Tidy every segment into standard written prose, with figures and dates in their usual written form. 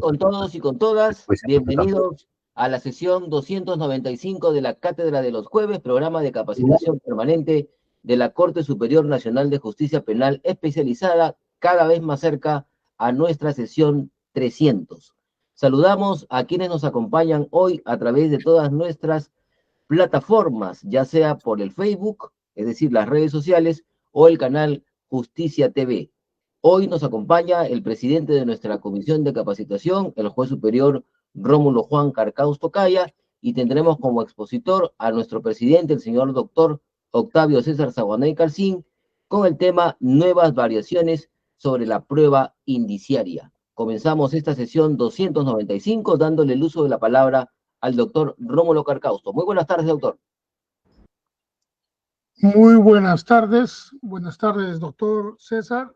Con todos y con todas, bienvenidos a la sesión 295 de la Cátedra de los Jueves, programa de capacitación permanente de la Corte Superior Nacional de Justicia Penal especializada, cada vez más cerca a nuestra sesión 300. Saludamos a quienes nos acompañan hoy a través de todas nuestras plataformas, ya sea por el Facebook, es decir, las redes sociales, o el canal Justicia TV. Hoy nos acompaña el presidente de nuestra comisión de capacitación, el juez superior Rómulo Juan Carcaus Tocaya, y tendremos como expositor a nuestro presidente, el señor doctor Octavio César Zaguanay Calcín, con el tema Nuevas variaciones sobre la prueba indiciaria. Comenzamos esta sesión 295 dándole el uso de la palabra al doctor Rómulo Carcausto. Muy buenas tardes, doctor. Muy buenas tardes, doctor César.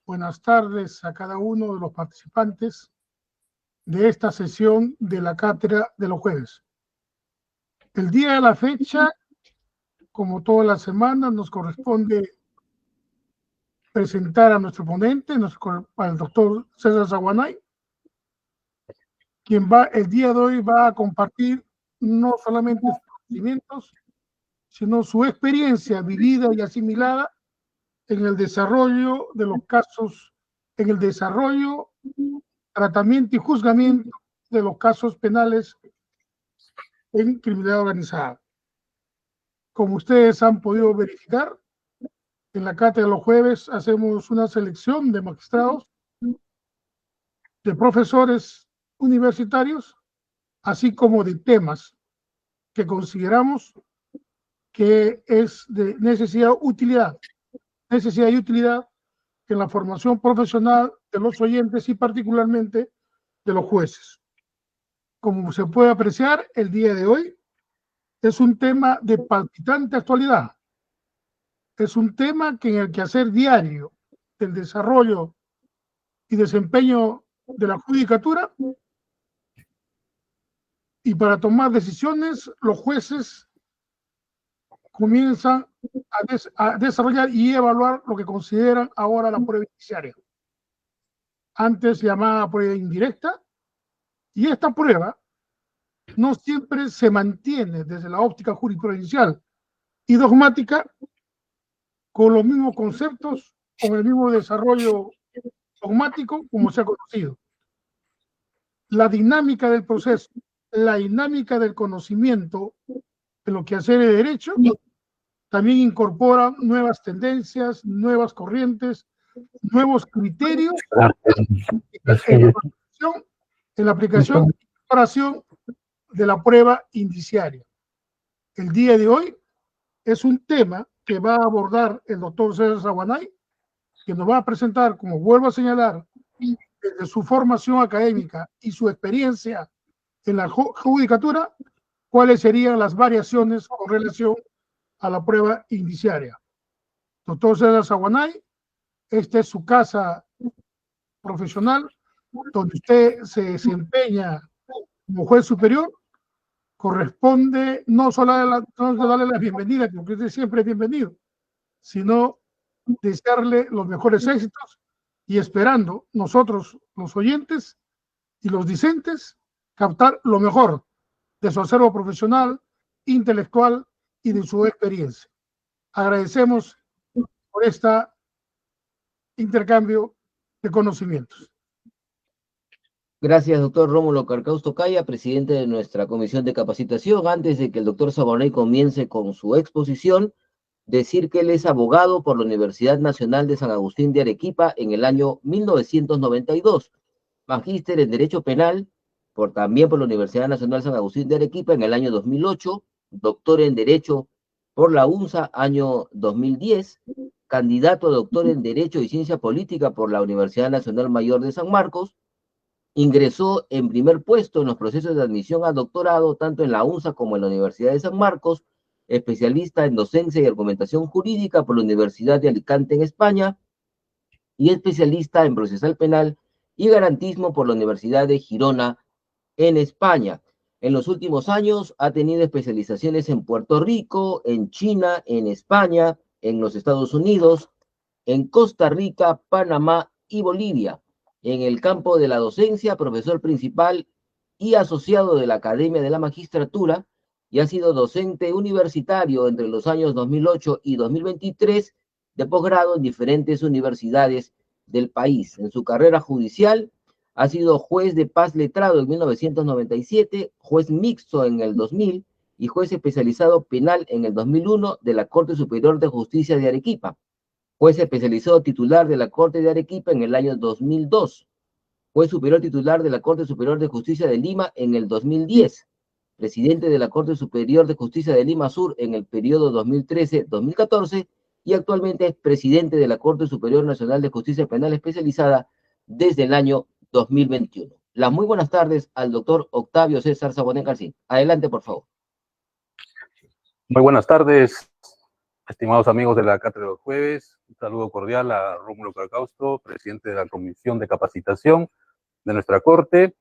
Buenas tardes a cada uno de los participantes de esta sesión de la Cátedra de los Jueves. El día de la fecha, como toda la semana, nos corresponde presentar a nuestro ponente, al doctor César Zaguanay, quien el día de hoy va a compartir no solamente sus conocimientos, sino su experiencia vivida y asimilada en el desarrollo de los casos, en el desarrollo, tratamiento y juzgamiento de los casos penales en criminalidad organizada. Como ustedes han podido verificar, en la Cátedra de los Jueves hacemos una selección de magistrados, de profesores universitarios, así como de temas que consideramos que es de necesidad y utilidad en la formación profesional de los oyentes y particularmente de los jueces. Como se puede apreciar, el día de hoy es un tema de palpitante actualidad. Es un tema que en el quehacer diario del desarrollo y desempeño de la judicatura y para tomar decisiones, los jueces comienzan a desarrollar y evaluar lo que consideran ahora la prueba indiciaria, antes llamada prueba indirecta, y esta prueba no siempre se mantiene desde la óptica jurisprudencial y dogmática con los mismos conceptos, con el mismo desarrollo dogmático como se ha conocido. La dinámica del proceso, la dinámica del conocimiento de lo que hacer de derecho, también incorpora nuevas tendencias, nuevas corrientes, nuevos criterios en la aplicación y preparación de la prueba indiciaria. El día de hoy es un tema que va a abordar el doctor César Zaguanay, que nos va a presentar, como vuelvo a señalar, desde su formación académica y su experiencia en la judicatura, cuáles serían las variaciones con relación a la prueba indiciaria. Doctor César Zaguanay, esta es su casa profesional, donde usted se desempeña como juez superior. Corresponde no solo darle la bienvenida, porque usted siempre es bienvenido, sino desearle los mejores éxitos y esperando nosotros, los oyentes y los discentes, captar lo mejor de su acervo profesional, intelectual y de su experiencia. Agradecemos por este intercambio de conocimientos. Gracias, doctor Rómulo Carcaus Tocaya, presidente de nuestra comisión de capacitación. Antes de que el doctor Zaguanay comience con su exposición, decir que él es abogado por la Universidad Nacional de San Agustín de Arequipa en el año 1992, magíster en Derecho Penal también por la Universidad Nacional San Agustín de Arequipa en el año 2008, doctor en Derecho por la UNSA año 2010, candidato a doctor en Derecho y Ciencia Política por la Universidad Nacional Mayor de San Marcos. Ingresó en primer puesto en los procesos de admisión a doctorado, tanto en la UNSA como en la Universidad de San Marcos, especialista en docencia y argumentación jurídica por la Universidad de Alicante en España, y especialista en procesal penal y garantismo por la Universidad de Girona en España. En los últimos años ha tenido especializaciones en Puerto Rico, en China, en España, en los Estados Unidos, en Costa Rica, Panamá y Bolivia. En el campo de la docencia, profesor principal y asociado de la Academia de la Magistratura, y ha sido docente universitario entre los años 2008 y 2023 de posgrado en diferentes universidades del país. En su carrera judicial ha sido juez de paz letrado en 1997, juez mixto en el 2000 y juez especializado penal en el 2001 de la Corte Superior de Justicia de Arequipa. Juez especializado titular de la Corte de Arequipa en el año 2002. Juez superior titular de la Corte Superior de Justicia de Lima en el 2010. Presidente de la Corte Superior de Justicia de Lima Sur en el periodo 2013-2014 y actualmente es presidente de la Corte Superior Nacional de Justicia Penal Especializada desde el año 2021. Las muy buenas tardes al doctor Octavio César Sabonet García. Adelante, por favor. Muy buenas tardes, estimados amigos de la Cátedra de los Jueves. Un saludo cordial a Rómulo Carcausto, presidente de la Comisión de Capacitación de nuestra Corte,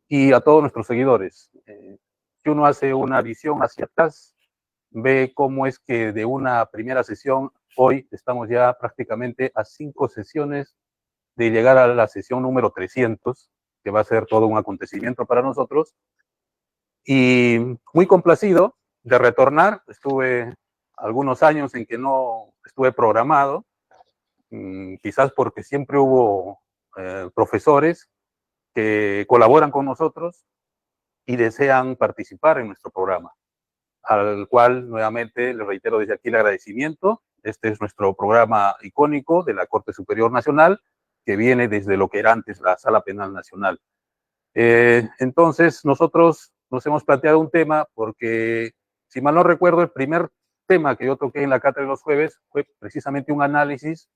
y a todos nuestros seguidores. Si uno hace una visión hacia atrás, ve cómo es que de una primera sesión, hoy estamos ya prácticamente a 5 sesiones de llegar a la sesión número 300, que va a ser todo un acontecimiento para nosotros. Y muy complacido de retornar. Estuve algunos años en que no estuve programado, quizás porque siempre hubo profesores que colaboran con nosotros y desean participar en nuestro programa, al cual nuevamente les reitero desde aquí el agradecimiento. Este es nuestro programa icónico de la Corte Superior Nacional, que viene desde lo que era antes la Sala Penal Nacional. Entonces, nosotros nos hemos planteado un tema porque, si mal no recuerdo, el primer tema que yo toqué en la Cátedra de los Jueves fue precisamente un análisis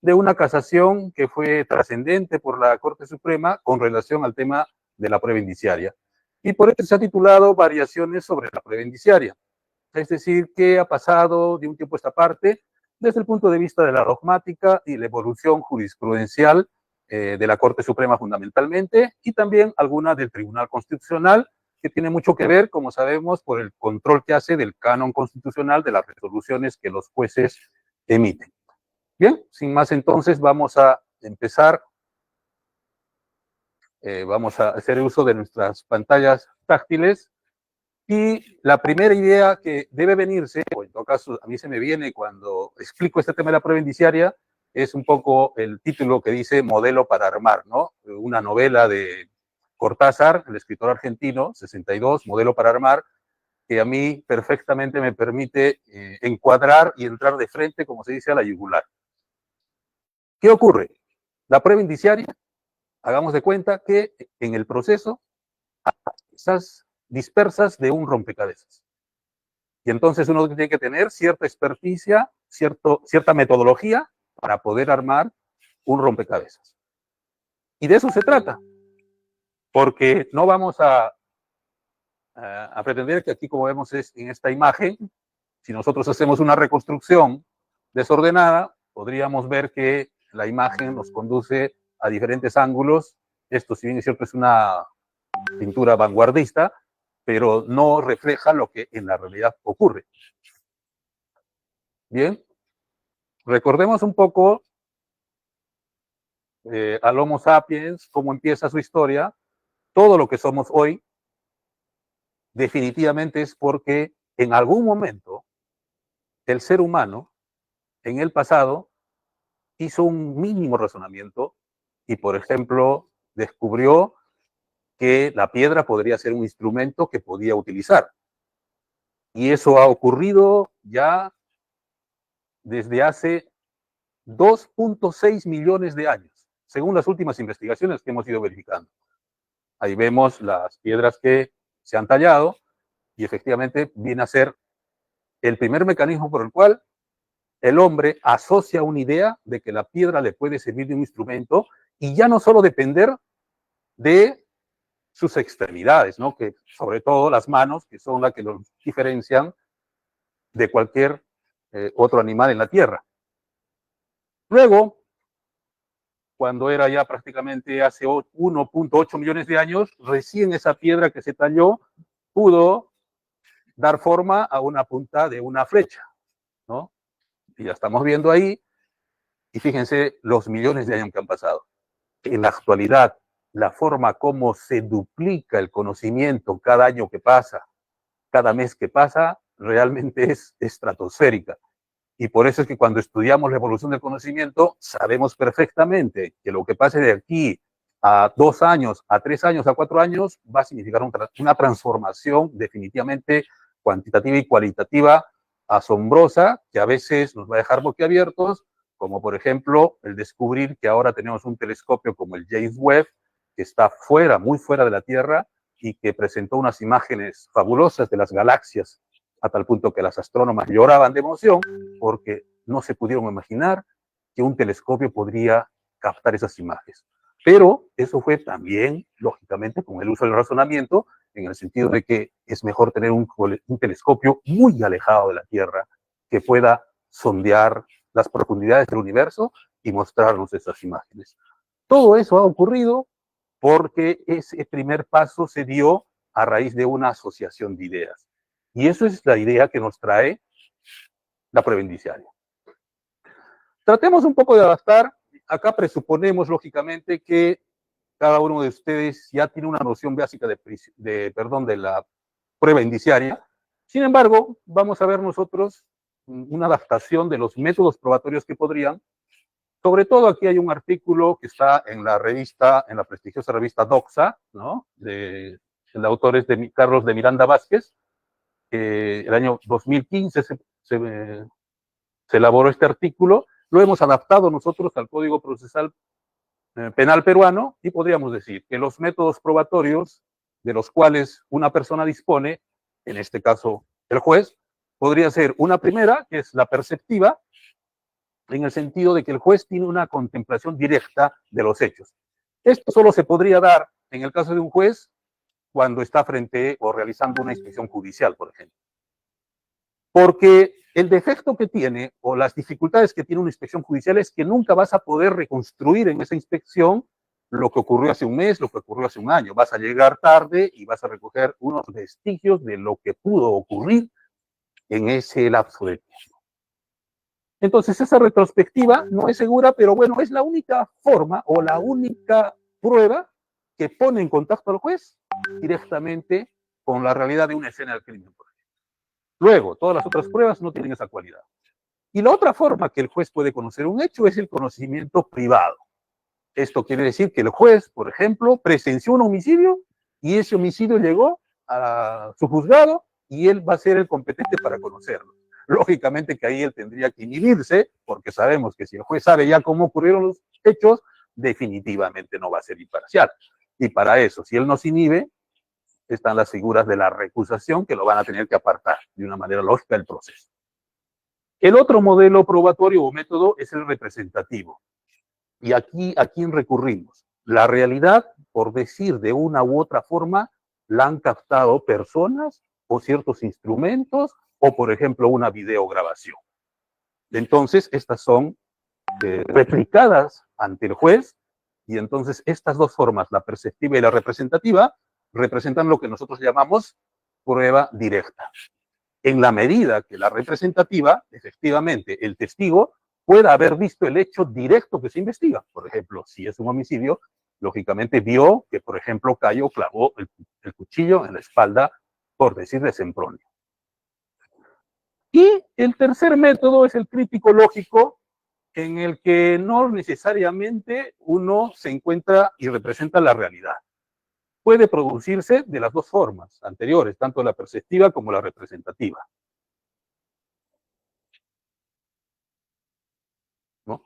de una casación que fue trascendente por la Corte Suprema con relación al tema de la prueba indiciaria. Y por eso se ha titulado Variaciones sobre la prueba indiciaria. Es decir, qué ha pasado de un tiempo a esta parte desde el punto de vista de la dogmática y la evolución jurisprudencial de la Corte Suprema fundamentalmente, y también alguna del Tribunal Constitucional, que tiene mucho que ver, como sabemos, por el control que hace del canon constitucional de las resoluciones que los jueces emiten. Bien, sin más entonces vamos a empezar. Vamos a hacer uso de nuestras pantallas táctiles. Y la primera idea que debe venirse, o en todo caso a mí se me viene cuando explico este tema de la prueba indiciaria, es un poco el título que dice Modelo para armar, ¿no? Una novela de Cortázar, el escritor argentino, 62, Modelo para armar, que a mí perfectamente me permite encuadrar y entrar de frente, como se dice, a la yugular. ¿Qué ocurre? La prueba indiciaria, hagamos de cuenta que en el proceso, esas dispersas de un rompecabezas. Y entonces uno tiene que tener cierta experticia, cierta metodología para poder armar un rompecabezas. Y de eso se trata, porque no vamos a pretender que aquí, como vemos en esta imagen, si nosotros hacemos una reconstrucción desordenada, podríamos ver que la imagen nos conduce a diferentes ángulos. Esto, si bien es cierto, es una pintura vanguardista, pero no refleja lo que en la realidad ocurre. Bien, recordemos un poco al Homo sapiens, cómo empieza su historia. Todo lo que somos hoy definitivamente es porque en algún momento el ser humano en el pasado hizo un mínimo razonamiento y, por ejemplo, descubrió que la piedra podría ser un instrumento que podía utilizar. Y eso ha ocurrido ya desde hace 2.6 millones de años, según las últimas investigaciones que hemos ido verificando. Ahí vemos las piedras que se han tallado y efectivamente viene a ser el primer mecanismo por el cual el hombre asocia una idea de que la piedra le puede servir de un instrumento y ya no solo depender de sus extremidades, ¿no? Que sobre todo las manos, que son las que los diferencian de cualquier otro animal en la tierra. Luego, cuando era ya prácticamente hace 1.8 millones de años, recién esa piedra que se talló pudo dar forma a una punta de una flecha, ¿no? Y ya estamos viendo ahí, y fíjense los millones de años que han pasado. en la actualidad, la forma como se duplica el conocimiento cada año que pasa, cada mes que pasa, realmente es estratosférica. Y por eso es que cuando estudiamos la evolución del conocimiento, sabemos perfectamente que lo que pase de aquí a 2 años, a 3 años, a 4 años, va a significar una transformación definitivamente cuantitativa y cualitativa asombrosa, que a veces nos va a dejar boquiabiertos, como por ejemplo el descubrir que ahora tenemos un telescopio como el James Webb, que está fuera, muy fuera de la Tierra, y que presentó unas imágenes fabulosas de las galaxias, a tal punto que las astrónomas lloraban de emoción, porque no se pudieron imaginar que un telescopio podría captar esas imágenes. Pero eso fue también, lógicamente, con el uso del razonamiento, en el sentido de que es mejor tener un telescopio muy alejado de la Tierra que pueda sondear las profundidades del universo y mostrarnos esas imágenes. Todo eso ha ocurrido porque ese primer paso se dio a raíz de una asociación de ideas. Y eso es la idea que nos trae la prueba indiciaria. Tratemos un poco de adaptar. Acá presuponemos, lógicamente, que cada uno de ustedes ya tiene una noción básica de la prueba indiciaria. Sin embargo, vamos a ver nosotros una adaptación de los métodos probatorios que podrían. Sobre todo aquí hay un artículo que está en la revista, en la prestigiosa revista Doxa, ¿no? El autor es de Carlos de Miranda Vázquez. El año 2015 se elaboró este artículo. Lo hemos adaptado nosotros al Código Procesal Penal peruano y podríamos decir que los métodos probatorios de los cuales una persona dispone, en este caso el juez, podría ser una primera, que es la perceptiva, en el sentido de que el juez tiene una contemplación directa de los hechos. Esto solo se podría dar en el caso de un juez cuando está frente o realizando una inspección judicial, por ejemplo. Porque el defecto que tiene o las dificultades que tiene una inspección judicial es que nunca vas a poder reconstruir en esa inspección lo que ocurrió hace un mes, lo que ocurrió hace un año. Vas a llegar tarde y vas a recoger unos vestigios de lo que pudo ocurrir en ese lapso de tiempo. Entonces, esa retrospectiva no es segura, pero bueno, es la única forma o la única prueba que pone en contacto al juez directamente con la realidad de una escena del crimen. Luego, todas las otras pruebas no tienen esa cualidad. Y la otra forma que el juez puede conocer un hecho es el conocimiento privado. Esto quiere decir que el juez, por ejemplo, presenció un homicidio y ese homicidio llegó a su juzgado y él va a ser el competente para conocerlo. Lógicamente que ahí él tendría que inhibirse, porque sabemos que si el juez sabe ya cómo ocurrieron los hechos, definitivamente no va a ser imparcial. Y para eso, si él no se inhibe, están las figuras de la recusación que lo van a tener que apartar de una manera lógica del proceso. El otro modelo probatorio o método es el representativo. Y aquí, ¿a quién recurrimos? La realidad, por decir de una u otra forma, la han captado personas o ciertos instrumentos o, por ejemplo, una videograbación. Entonces, estas son replicadas ante el juez y entonces estas dos formas, la perceptiva y la representativa, representan lo que nosotros llamamos prueba directa. En la medida que la representativa, efectivamente, el testigo pueda haber visto el hecho directo que se investiga. Por ejemplo, si es un homicidio, lógicamente vio que, por ejemplo, Cayo clavó el cuchillo en la espalda, por decir de Sempronio. Y el tercer método es el crítico lógico, en el que no necesariamente uno se encuentra y representa la realidad. Puede producirse de las dos formas anteriores, tanto la perceptiva como la representativa. ¿No?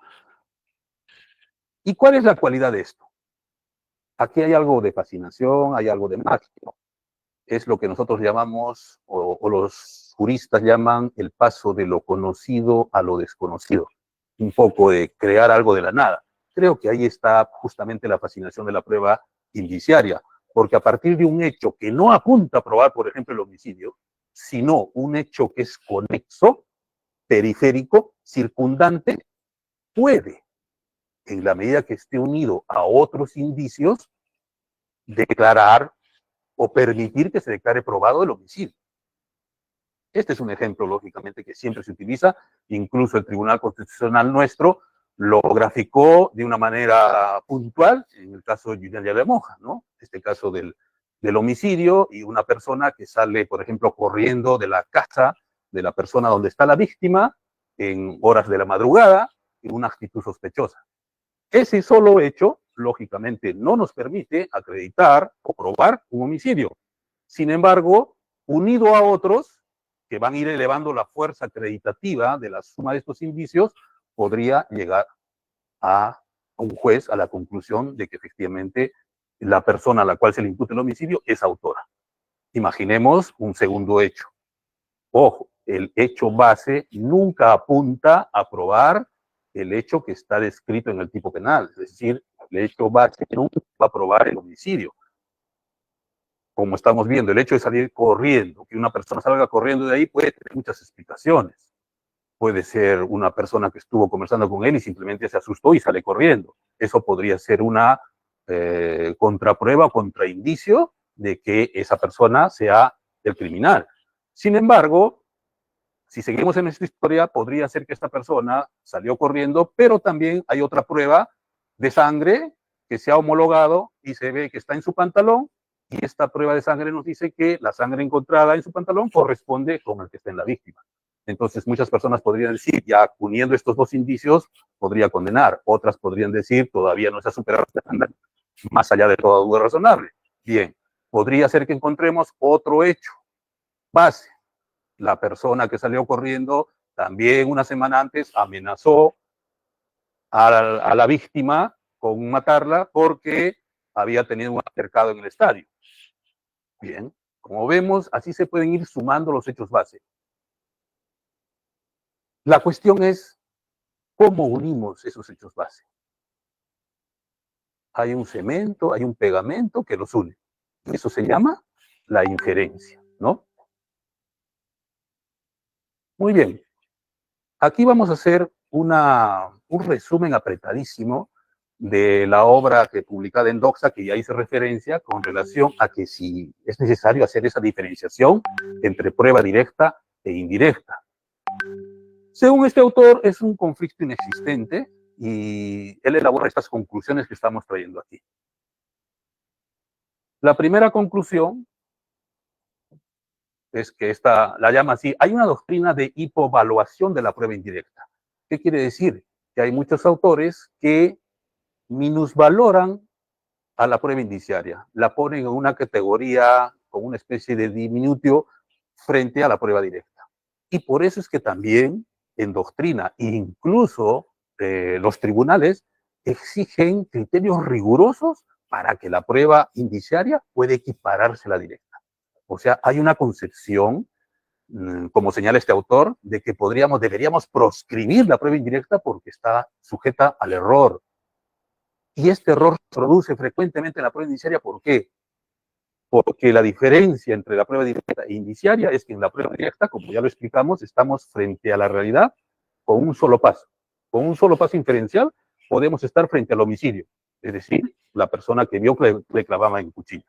¿Y cuál es la cualidad de esto? Aquí hay algo de fascinación, hay algo de mágico. Es lo que nosotros llamamos, o los juristas llaman, el paso de lo conocido a lo desconocido. Un poco de crear algo de la nada. Creo que ahí está justamente la fascinación de la prueba indiciaria, porque a partir de un hecho que no apunta a probar, por ejemplo, el homicidio, sino un hecho que es conexo, periférico, circundante, puede, en la medida que esté unido a otros indicios, declarar o permitir que se declare probado el homicidio. Este es un ejemplo, lógicamente, que siempre se utiliza, incluso el Tribunal Constitucional nuestro lo graficó de una manera puntual, en el caso de Julián de la Monja, ¿no? Este caso del homicidio y una persona que sale, por ejemplo, corriendo de la casa de la persona donde está la víctima en horas de la madrugada, en una actitud sospechosa. Ese solo hecho, lógicamente, no nos permite acreditar o probar un homicidio. Sin embargo, unido a otros que van a ir elevando la fuerza acreditativa de la suma de estos indicios, podría llegar a un juez a la conclusión de que efectivamente la persona a la cual se le impute el homicidio es autora. Imaginemos un segundo hecho. Ojo, el hecho base nunca apunta a probar el hecho que está descrito en el tipo penal. Es decir, el hecho base nunca va a probar el homicidio. Como estamos viendo, el hecho de salir corriendo, que una persona salga corriendo de ahí puede tener muchas explicaciones. Puede ser una persona que estuvo conversando con él y simplemente se asustó y sale corriendo. Eso podría ser una contraprueba o contraindicio de que esa persona sea el criminal. Sin embargo, si seguimos en esta historia, podría ser que esta persona salió corriendo, pero también hay otra prueba de sangre que se ha homologado y se ve que está en su pantalón, y esta prueba de sangre nos dice que la sangre encontrada en su pantalón corresponde con el que está en la víctima. Entonces, muchas personas podrían decir, ya uniendo estos dos indicios, podría condenar. Otras podrían decir, todavía no se ha superado el estándar, más allá de toda duda razonable. Bien, podría ser que encontremos otro hecho base. La persona que salió corriendo también una semana antes amenazó a la víctima con matarla porque había tenido un altercado en el estadio. Bien, como vemos, así se pueden ir sumando los hechos base. La cuestión es, ¿cómo unimos esos hechos base? Hay un cemento, hay un pegamento que los une. Eso se llama la inferencia, ¿no? Muy bien. Aquí vamos a hacer un resumen apretadísimo de la obra que publicada en Doxa, que ya hice referencia, con relación a que si es necesario hacer esa diferenciación entre prueba directa e indirecta. Según este autor, es un conflicto inexistente y él elabora estas conclusiones que estamos trayendo aquí. La primera conclusión es que esta la llama así: hay una doctrina de hipovaluación de la prueba indirecta. ¿Qué quiere decir? Que hay muchos autores que minusvaloran a la prueba indiciaria, la ponen en una categoría con una especie de diminutio frente a la prueba directa. Y por eso es que también en doctrina, incluso los tribunales exigen criterios rigurosos para que la prueba indiciaria pueda equipararse a la directa. O sea, hay una concepción, como señala este autor, de que deberíamos proscribir la prueba indirecta porque está sujeta al error. Y este error se produce frecuentemente en la prueba indiciaria. ¿Por qué? Porque la diferencia entre la prueba directa e indiciaria es que en la prueba directa, como ya lo explicamos, estamos frente a la realidad con un solo paso. Con un solo paso inferencial podemos estar frente al homicidio, es decir, la persona que vio que le clavaba en cuchillo.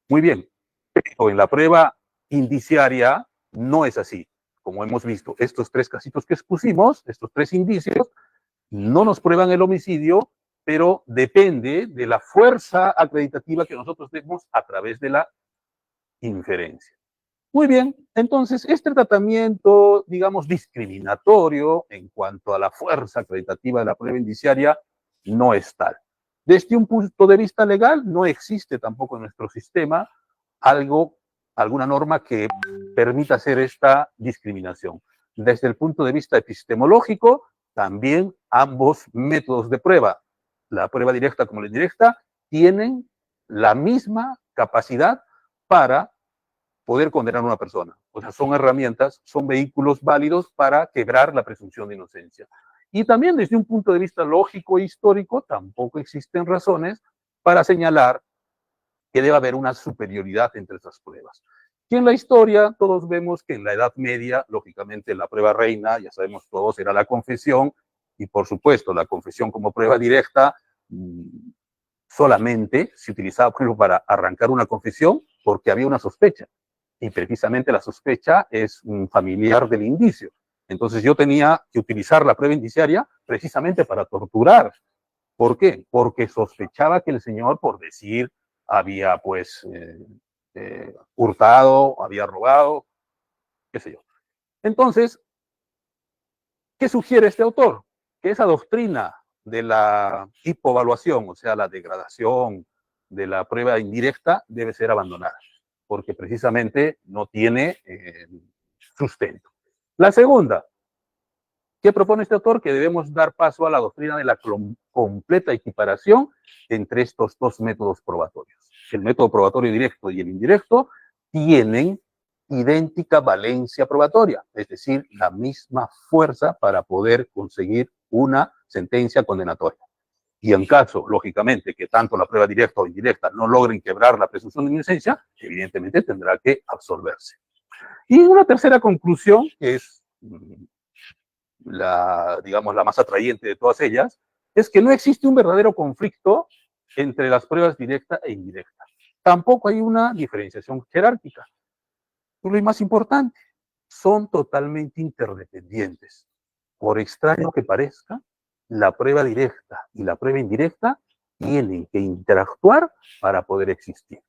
Muy bien, pero en la prueba indiciaria no es así. Como hemos visto, estos tres casitos que expusimos, estos tres indicios, no nos prueban el homicidio, pero depende de la fuerza acreditativa que nosotros demos a través de la inferencia. Muy bien, entonces este tratamiento, digamos, discriminatorio en cuanto a la fuerza acreditativa de la prueba indiciaria no es tal. Desde un punto de vista legal, no existe tampoco en nuestro sistema alguna norma que permita hacer esta discriminación. Desde el punto de vista epistemológico, también ambos métodos de prueba, la prueba directa como la indirecta, tienen la misma capacidad para poder condenar a una persona. O sea, son herramientas, son vehículos válidos para quebrar la presunción de inocencia. Y también desde un punto de vista lógico e histórico, tampoco existen razones para señalar que debe haber una superioridad entre estas pruebas. Y en la historia todos vemos que en la Edad Media, lógicamente la prueba reina, ya sabemos todos, era la confesión, y por supuesto la confesión como prueba directa solamente se utilizaba, por ejemplo, para arrancar una confesión porque había una sospecha, y precisamente la sospecha es un familiar del indicio. Entonces yo tenía que utilizar la prueba indiciaria precisamente para torturar. ¿Por qué? Porque sospechaba que el señor, por decir, había pues hurtado, había robado, qué sé yo. Entonces, ¿qué sugiere este autor? Que esa doctrina de la hipovaluación, o sea, la degradación de la prueba indirecta, debe ser abandonada, porque precisamente no tiene sustento. La segunda, ¿qué propone este autor? Que debemos dar paso a la doctrina de la completa equiparación entre estos dos métodos probatorios. El método probatorio directo y el indirecto tienen idéntica valencia probatoria, es decir, la misma fuerza para poder conseguir una sentencia condenatoria. Y en caso, lógicamente, que tanto la prueba directa o indirecta no logren quebrar la presunción de inocencia, evidentemente tendrá que absolverse. Y una tercera conclusión, que es digamos, la más atrayente de todas ellas, es que no existe un verdadero conflicto entre las pruebas directa e indirecta. Tampoco hay una diferenciación jerárquica. Pero lo más importante, son totalmente interdependientes. Por extraño que parezca, la prueba directa y la prueba indirecta tienen que interactuar para poder existir.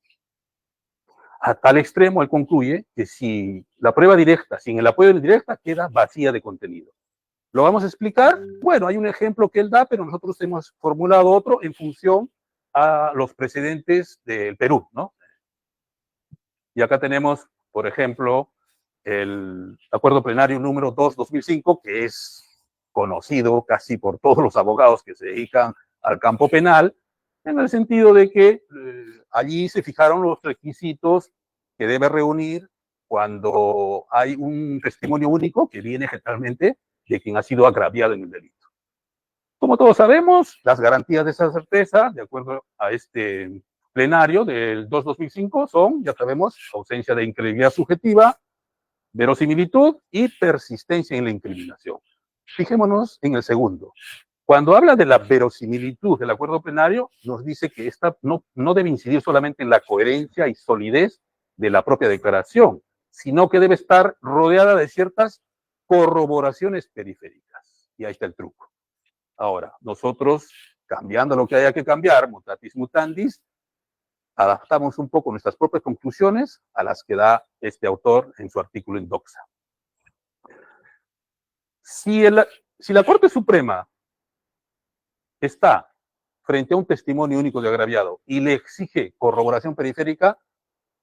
A tal extremo, él concluye que si la prueba directa sin el apoyo indirecta queda vacía de contenido. ¿Lo vamos a explicar? Bueno, hay un ejemplo que él da, pero nosotros hemos formulado otro en función a los precedentes del Perú, ¿no? Y acá tenemos, por ejemplo, el acuerdo plenario número 2/2005, que es conocido casi por todos los abogados que se dedican al campo penal, en el sentido de que allí se fijaron los requisitos que debe reunir cuando hay un testimonio único que viene generalmente de quien ha sido agraviado en el delito. Como todos sabemos, las garantías de esa certeza, de acuerdo a este plenario del 2/2005, son, ya sabemos, ausencia de incredibilidad subjetiva, verosimilitud y persistencia en la incriminación. Fijémonos en el segundo. Cuando habla de la verosimilitud del acuerdo plenario, nos dice que esta no debe incidir solamente en la coherencia y solidez de la propia declaración, sino que debe estar rodeada de ciertas corroboraciones periféricas. Y ahí está el truco. Ahora, nosotros, cambiando lo que haya que cambiar, mutatis mutandis, adaptamos un poco nuestras propias conclusiones a las que da este autor en su artículo en Doxa. Si la Corte Suprema está frente a un testimonio único de agraviado y le exige corroboración periférica,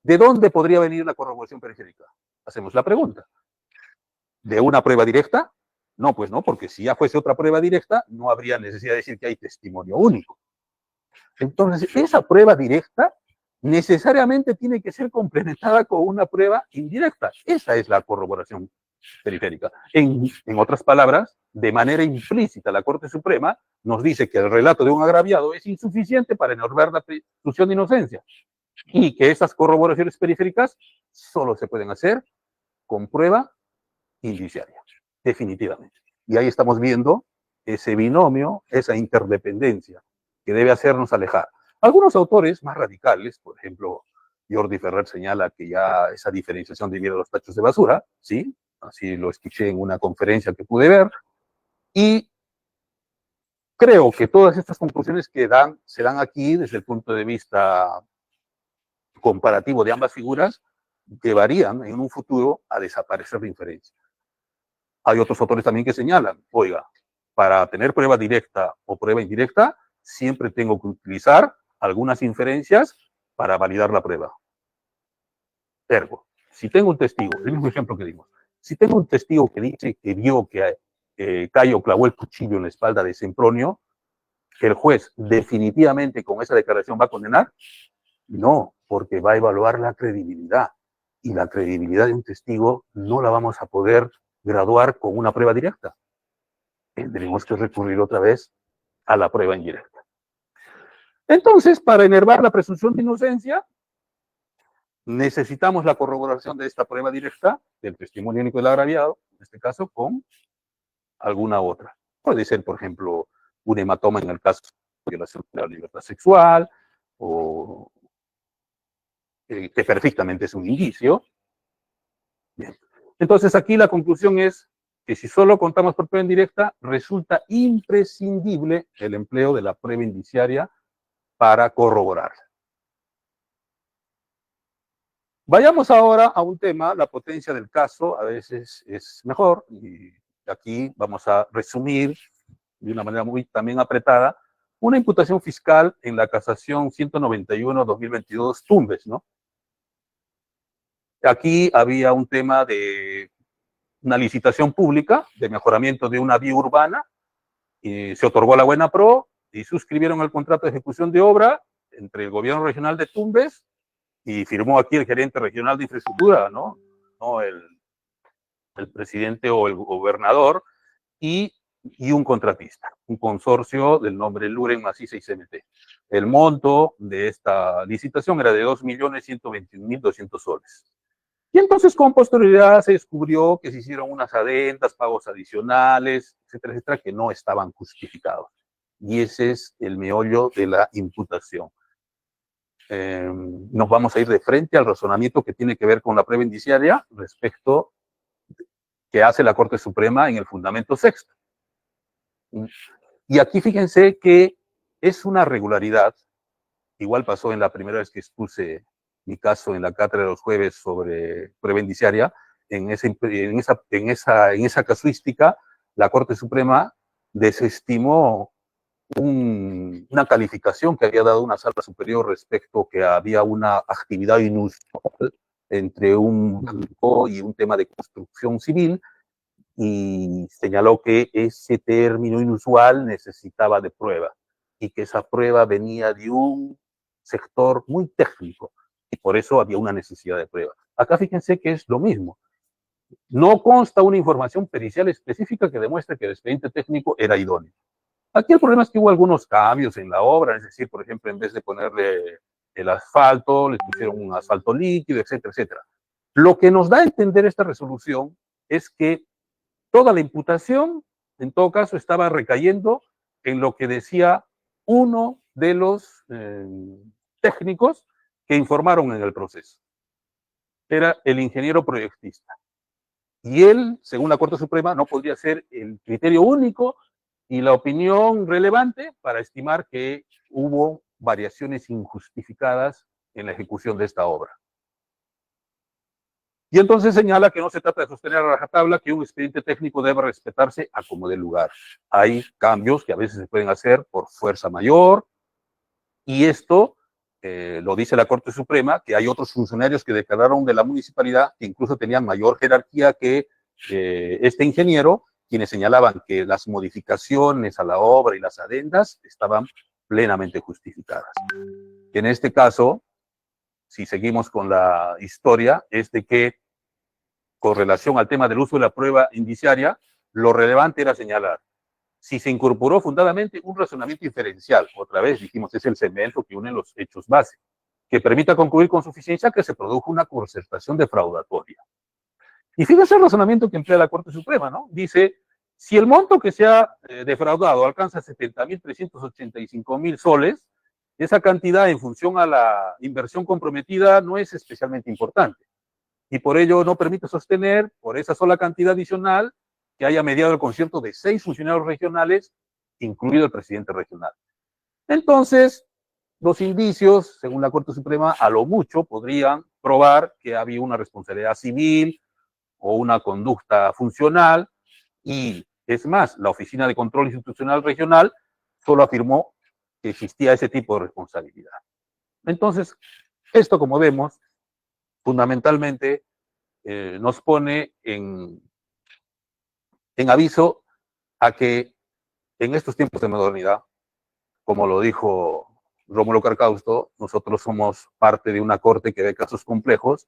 ¿de dónde podría venir la corroboración periférica? Hacemos la pregunta. ¿De una prueba directa? No, pues no, porque si ya fuese otra prueba directa, no habría necesidad de decir que hay testimonio único. Entonces, esa prueba directa necesariamente tiene que ser complementada con una prueba indirecta. Esa es la corroboración periférica. En otras palabras, de manera implícita, la Corte Suprema nos dice que el relato de un agraviado es insuficiente para enervar la presunción de inocencia y que esas corroboraciones periféricas solo se pueden hacer con prueba indiciaria, definitivamente. Y ahí estamos viendo ese binomio, esa interdependencia que debe hacernos alejar. Algunos autores más radicales, por ejemplo, Jordi Ferrer señala que ya esa diferenciación debido a los tachos de basura, ¿sí? Así lo escuché en una conferencia que pude ver, y creo que todas estas conclusiones que se dan aquí desde el punto de vista comparativo de ambas figuras llevarían en un futuro a desaparecer la inferencia. Hay otros autores también que señalan, oiga, para tener prueba directa o prueba indirecta, siempre tengo que utilizar algunas inferencias para validar la prueba. Ergo, si tengo un testigo, el mismo ejemplo que dimos, si tengo un testigo que dice que vio que Cayo clavó el cuchillo en la espalda de Sempronio, ¿el juez definitivamente con esa declaración va a condenar? No, porque va a evaluar la credibilidad. Y la credibilidad de un testigo no la vamos a poder graduar con una prueba directa. Tendremos que recurrir otra vez a la prueba indirecta. Entonces, para enervar la presunción de inocencia, necesitamos la corroboración de esta prueba directa del testimonio único del agraviado, en este caso con alguna otra. Puede ser, por ejemplo, un hematoma en el caso de violación de la libertad sexual, o que perfectamente es un indicio. Bien. Entonces, aquí la conclusión es que si solo contamos por prueba indirecta, resulta imprescindible el empleo de la prueba indiciaria para corroborarla. Vayamos ahora a un tema, la potencia del caso a veces es mejor, y aquí vamos a resumir de una manera muy también apretada una imputación fiscal en la casación 191-2022 Tumbes, ¿no? Aquí había un tema de una licitación pública de mejoramiento de una vía urbana, y se otorgó la buena pro y suscribieron el contrato de ejecución de obra entre el gobierno regional de Tumbes y firmó aquí el gerente regional de infraestructura, ¿no? No el presidente o el gobernador, y un contratista, un consorcio del nombre Luren Maciza y CMT. El monto de esta licitación era de 2.121.200 soles. Y entonces con posterioridad se descubrió que se hicieron unas adendas, pagos adicionales, etcétera, etcétera, que no estaban justificados. Y ese es el meollo de la imputación. Nos vamos a ir de frente al razonamiento que tiene que ver con la prueba indiciaria respecto que hace la Corte Suprema en el fundamento sexto. Y aquí fíjense que es una regularidad, igual pasó en la primera vez que expuse mi caso en la cátedra de los jueves sobre prueba indiciaria, en esa casuística, la Corte Suprema desestimó una calificación que había dado una sala superior respecto que había una actividad inusual entre un banco y un tema de construcción civil, y señaló que ese término inusual necesitaba de prueba y que esa prueba venía de un sector muy técnico y por eso había una necesidad de prueba. Acá fíjense que es lo mismo. No consta una información pericial específica que demuestre que el expediente técnico era idóneo. Aquí el problema es que hubo algunos cambios en la obra, es decir, por ejemplo, en vez de ponerle el asfalto, le pusieron un asfalto líquido, etcétera, etcétera. Lo que nos da a entender esta resolución es que toda la imputación, en todo caso, estaba recayendo en lo que decía uno de los técnicos que informaron en el proceso. Era el ingeniero proyectista. Y él, según la Corte Suprema, no podría ser el criterio único y la opinión relevante para estimar que hubo variaciones injustificadas en la ejecución de esta obra. Y entonces señala que no se trata de sostener a rajatabla que un expediente técnico debe respetarse a como dé lugar. Hay cambios que a veces se pueden hacer por fuerza mayor, y esto lo dice la Corte Suprema, que hay otros funcionarios que declararon de la municipalidad que incluso tenían mayor jerarquía que este ingeniero, quienes señalaban que las modificaciones a la obra y las adendas estaban plenamente justificadas. En este caso, si seguimos con la historia, es de que con relación al tema del uso de la prueba indiciaria, lo relevante era señalar si se incorporó fundadamente un razonamiento inferencial. Otra vez dijimos, es el cemento que une los hechos base, que permita concluir con suficiencia que se produjo una concertación defraudatoria. Y fíjense el razonamiento que emplea la Corte Suprema, ¿no? Dice, si el monto que se ha defraudado alcanza 70.385.000 soles, esa cantidad en función a la inversión comprometida no es especialmente importante. Y por ello no permite sostener, por esa sola cantidad adicional, que haya mediado el concierto de 6 funcionarios regionales, incluido el presidente regional. Entonces, los indicios, según la Corte Suprema, a lo mucho podrían probar que había una responsabilidad civil o una conducta funcional, y es más, la Oficina de Control Institucional Regional solo afirmó que existía ese tipo de responsabilidad. Entonces, esto, como vemos, fundamentalmente nos pone en aviso a que en estos tiempos de modernidad, como lo dijo Rómulo Carcausto, nosotros somos parte de una corte que ve casos complejos,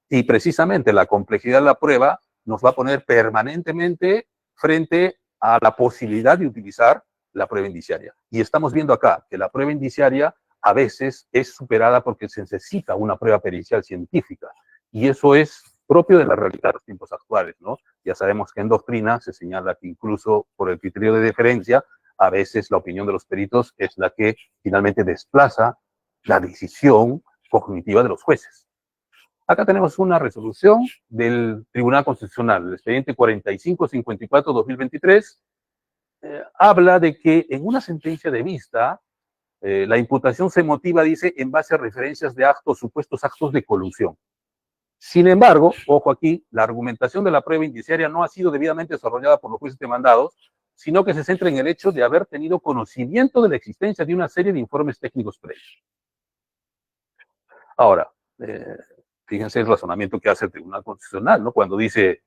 y precisamente la complejidad de la prueba nos va a poner permanentemente frente a la posibilidad de utilizar la prueba indiciaria. Y estamos viendo acá que la prueba indiciaria a veces es superada porque se necesita una prueba pericial científica, y eso es propio de la realidad de los tiempos actuales, ¿no? Ya sabemos que en doctrina se señala que incluso por el criterio de deferencia, a veces la opinión de los peritos es la que finalmente desplaza la decisión cognitiva de los jueces. Acá tenemos una resolución del Tribunal Constitucional, el expediente 4554-2023, habla de que en una sentencia de vista, la imputación se motiva, dice, en base a referencias de actos, supuestos actos de colusión. Sin embargo, ojo aquí, la argumentación de la prueba indiciaria no ha sido debidamente desarrollada por los jueces demandados, sino que se centra en el hecho de haber tenido conocimiento de la existencia de una serie de informes técnicos previos. Ahora, fíjense el razonamiento que hace el Tribunal Constitucional, ¿no? Cuando dice,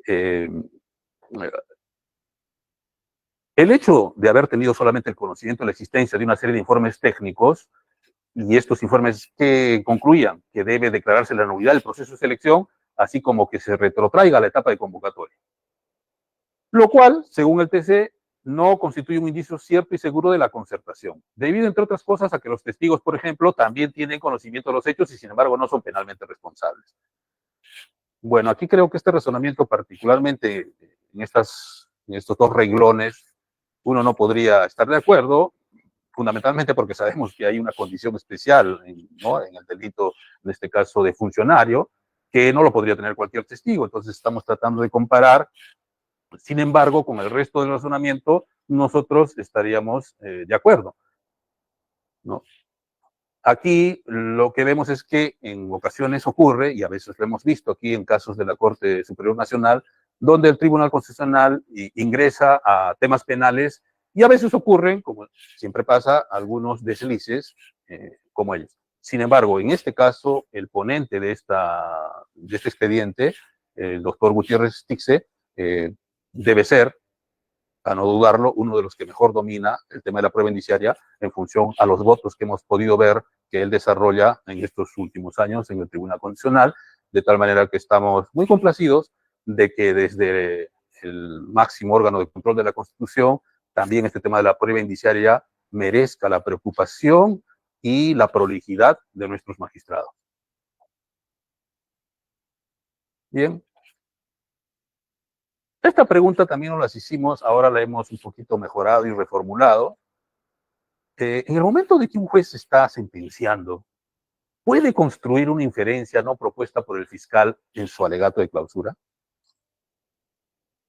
el hecho de haber tenido solamente el conocimiento de la existencia de una serie de informes técnicos, y estos informes que concluían que debe declararse la nulidad del proceso de selección, así como que se retrotraiga la etapa de convocatoria. Lo cual, según el TC, no constituye un indicio cierto y seguro de la concertación, debido, entre otras cosas, a que los testigos, por ejemplo, también tienen conocimiento de los hechos y, sin embargo, no son penalmente responsables. Bueno, aquí creo que este razonamiento, particularmente en estos dos renglones, uno no podría estar de acuerdo, fundamentalmente porque sabemos que hay una condición especial, ¿no?, en el delito, en este caso de funcionario, que no lo podría tener cualquier testigo. Entonces estamos tratando de comparar. Sin embargo, con el resto del razonamiento, nosotros estaríamos de acuerdo, ¿no? Aquí lo que vemos es que en ocasiones ocurre, y a veces lo hemos visto aquí en casos de la Corte Superior Nacional, donde el Tribunal Constitucional ingresa a temas penales y a veces ocurren, como siempre pasa, algunos deslices como ellos. Sin embargo, en este caso, el ponente de este expediente, el doctor Gutiérrez Tixe, debe ser, a no dudarlo, uno de los que mejor domina el tema de la prueba indiciaria en función a los votos que hemos podido ver que él desarrolla en estos últimos años en el Tribunal Constitucional, de tal manera que estamos muy complacidos de que desde el máximo órgano de control de la Constitución, también este tema de la prueba indiciaria merezca la preocupación y la prolijidad de nuestros magistrados. Bien. Esta pregunta también nos las hicimos, ahora la hemos un poquito mejorado y reformulado. En el momento de que un juez está sentenciando, ¿puede construir una inferencia no propuesta por el fiscal en su alegato de clausura?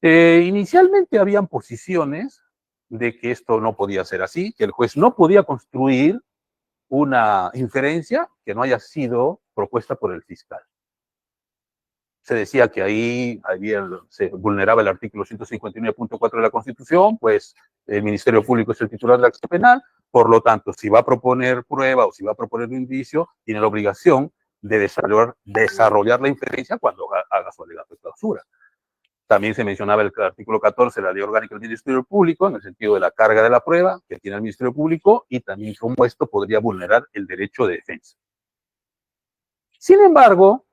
Inicialmente habían posiciones de que esto no podía ser así, que el juez no podía construir una inferencia que no haya sido propuesta por el fiscal. Se decía que ahí se vulneraba el artículo 159.4 de la Constitución, pues el Ministerio Público es el titular de la acción penal, por lo tanto, si va a proponer prueba o si va a proponer un indicio, tiene la obligación de desarrollar la inferencia cuando haga su alegato de clausura. También se mencionaba el artículo 14 de la Ley Orgánica del Ministerio Público, en el sentido de la carga de la prueba que tiene el Ministerio Público, y también cómo esto podría vulnerar el derecho de defensa. Sin embargo,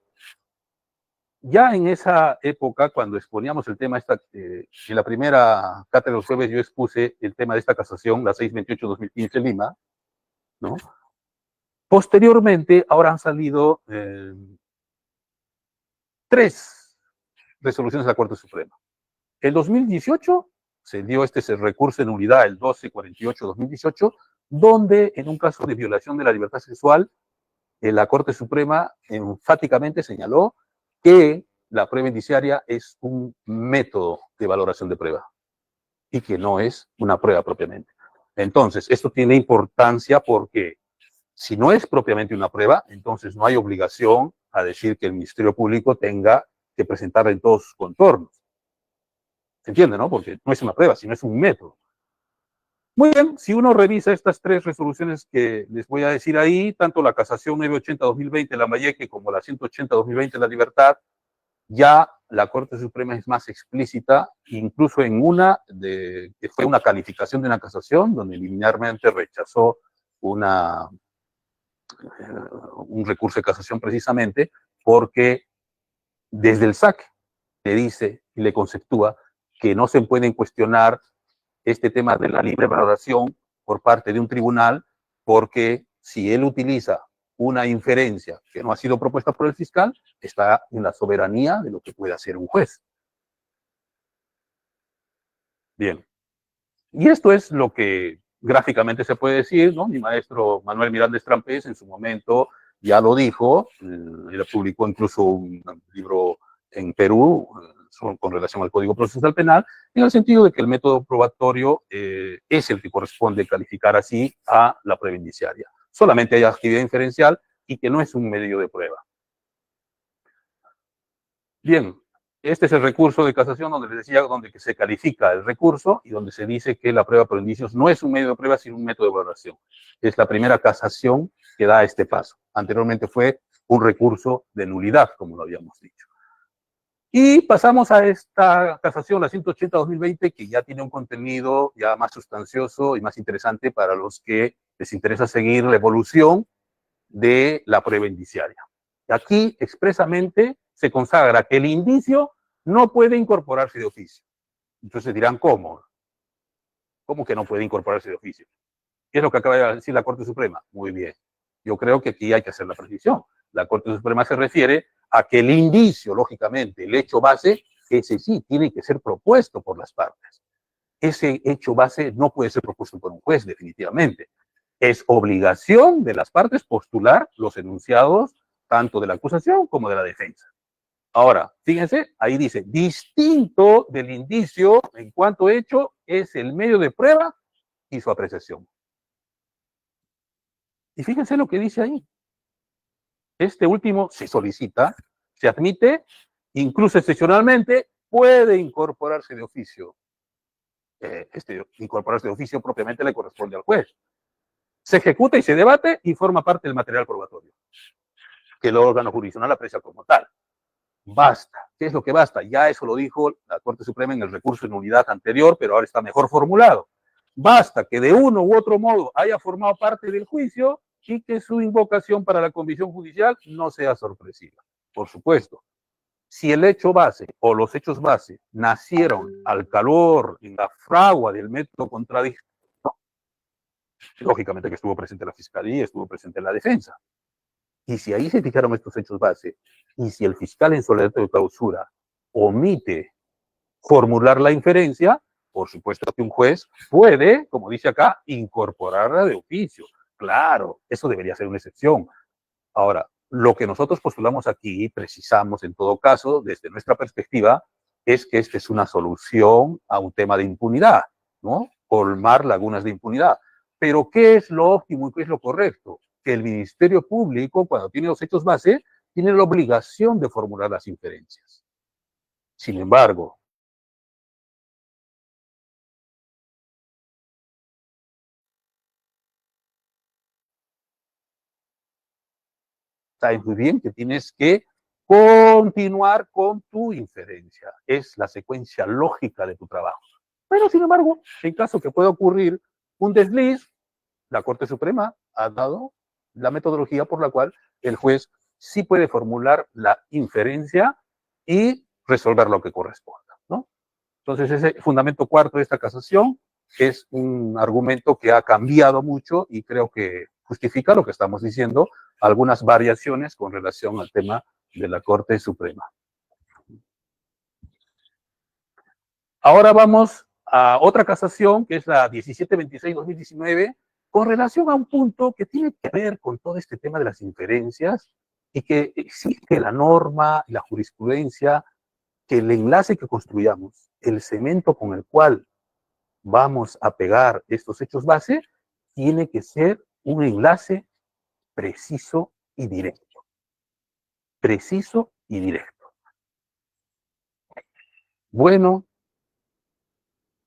ya en esa época, cuando exponíamos el tema, en la primera cátedra de los jueves yo expuse el tema de esta casación, la 628-2015 Lima, ¿no? Posteriormente, ahora han salido 3 resoluciones de la Corte Suprema. En 2018 se dio este recurso de nulidad, el 1248-2018, donde en un caso de violación de la libertad sexual, la Corte Suprema enfáticamente señaló que la prueba indiciaria es un método de valoración de prueba y que no es una prueba propiamente. Entonces, esto tiene importancia porque si no es propiamente una prueba, entonces no hay obligación a decir que el Ministerio Público tenga que presentarla en todos sus contornos. ¿Se entiende, no? Porque no es una prueba, sino es un método. Muy bien, si uno revisa estas 3 resoluciones que les voy a decir ahí, tanto la casación 980-2020 Lambayeque como la 180-2020 La Libertad, ya la Corte Suprema es más explícita, incluso en una que fue una calificación de una casación, donde linealmente rechazó un recurso de casación precisamente porque desde el SAC le dice y le conceptúa que no se pueden cuestionar este tema de la libre valoración por parte de un tribunal, porque si él utiliza una inferencia que no ha sido propuesta por el fiscal, está en la soberanía de lo que puede hacer un juez. Bien. Y esto es lo que gráficamente se puede decir, ¿no? Mi maestro Manuel Miranda Estrampés en su momento ya lo dijo, él publicó incluso un libro en Perú con relación al Código Procesal Penal, en el sentido de que el método probatorio es el que corresponde calificar así a la prueba indiciaria. Solamente hay actividad inferencial y que no es un medio de prueba. Bien, este es el recurso de casación donde les decía, donde se califica el recurso y donde se dice que la prueba por indicios no es un medio de prueba, sino un método de evaluación. Es la primera casación que da este paso. Anteriormente fue un recurso de nulidad, como lo habíamos dicho. Y pasamos a esta casación, la 180-2020, que ya tiene un contenido ya más sustancioso y más interesante para los que les interesa seguir la evolución de la prueba indiciaria. Aquí expresamente se consagra que el indicio no puede incorporarse de oficio. Entonces dirán, ¿cómo? ¿Cómo que no puede incorporarse de oficio? ¿Qué es lo que acaba de decir la Corte Suprema? Muy bien. Yo creo que aquí hay que hacer la precisión. La Corte Suprema se refiere a que el indicio, lógicamente, el hecho base, ese sí tiene que ser propuesto por las partes. Ese hecho base no puede ser propuesto por un juez, definitivamente. Es obligación de las partes postular los enunciados tanto de la acusación como de la defensa. Ahora, fíjense, ahí dice, distinto del indicio en cuanto hecho es el medio de prueba y su apreciación. Y fíjense lo que dice ahí. Este último se solicita, se admite, incluso excepcionalmente puede incorporarse de oficio. Incorporarse de oficio propiamente le corresponde al juez. Se ejecuta y se debate y forma parte del material probatorio, que el órgano jurisdiccional aprecia como tal. Basta. ¿Qué es lo que basta? Ya eso lo dijo la Corte Suprema en el recurso de nulidad anterior, pero ahora está mejor formulado. Basta que de uno u otro modo haya formado parte del juicio y que su invocación para la convicción judicial no sea sorpresiva. Por supuesto, si el hecho base o los hechos base nacieron al calor, en la fragua del método contradictorio, lógicamente que estuvo presente la fiscalía, estuvo presente la defensa. Y si ahí se fijaron estos hechos base, y si el fiscal en su alegato de clausura omite formular la inferencia, por supuesto que un juez puede, como dice acá, incorporarla de oficio. Claro, eso debería ser una excepción. Ahora, lo que nosotros postulamos aquí, precisamos en todo caso, desde nuestra perspectiva, es que esta es una solución a un tema de impunidad, ¿no? Colmar lagunas de impunidad. Pero ¿qué es lo óptimo y qué es lo correcto? Que el Ministerio Público, cuando tiene los hechos base, tiene la obligación de formular las inferencias. Sin embargo, sabes muy bien que tienes que continuar con tu inferencia. Es la secuencia lógica de tu trabajo. Pero, sin embargo, en caso que pueda ocurrir un desliz, la Corte Suprema ha dado la metodología por la cual el juez sí puede formular la inferencia y resolver lo que corresponda, ¿no? Entonces, ese fundamento cuarto de esta casación es un argumento que ha cambiado mucho y creo que justifica lo que estamos diciendo, algunas variaciones con relación al tema de la Corte Suprema. Ahora vamos a otra casación, que es la 1726-2019, con relación a un punto que tiene que ver con todo este tema de las inferencias y que exige la norma y la jurisprudencia, que el enlace que construyamos, el cemento con el cual vamos a pegar estos hechos base, tiene que ser un enlace preciso y directo. Preciso y directo. Bueno,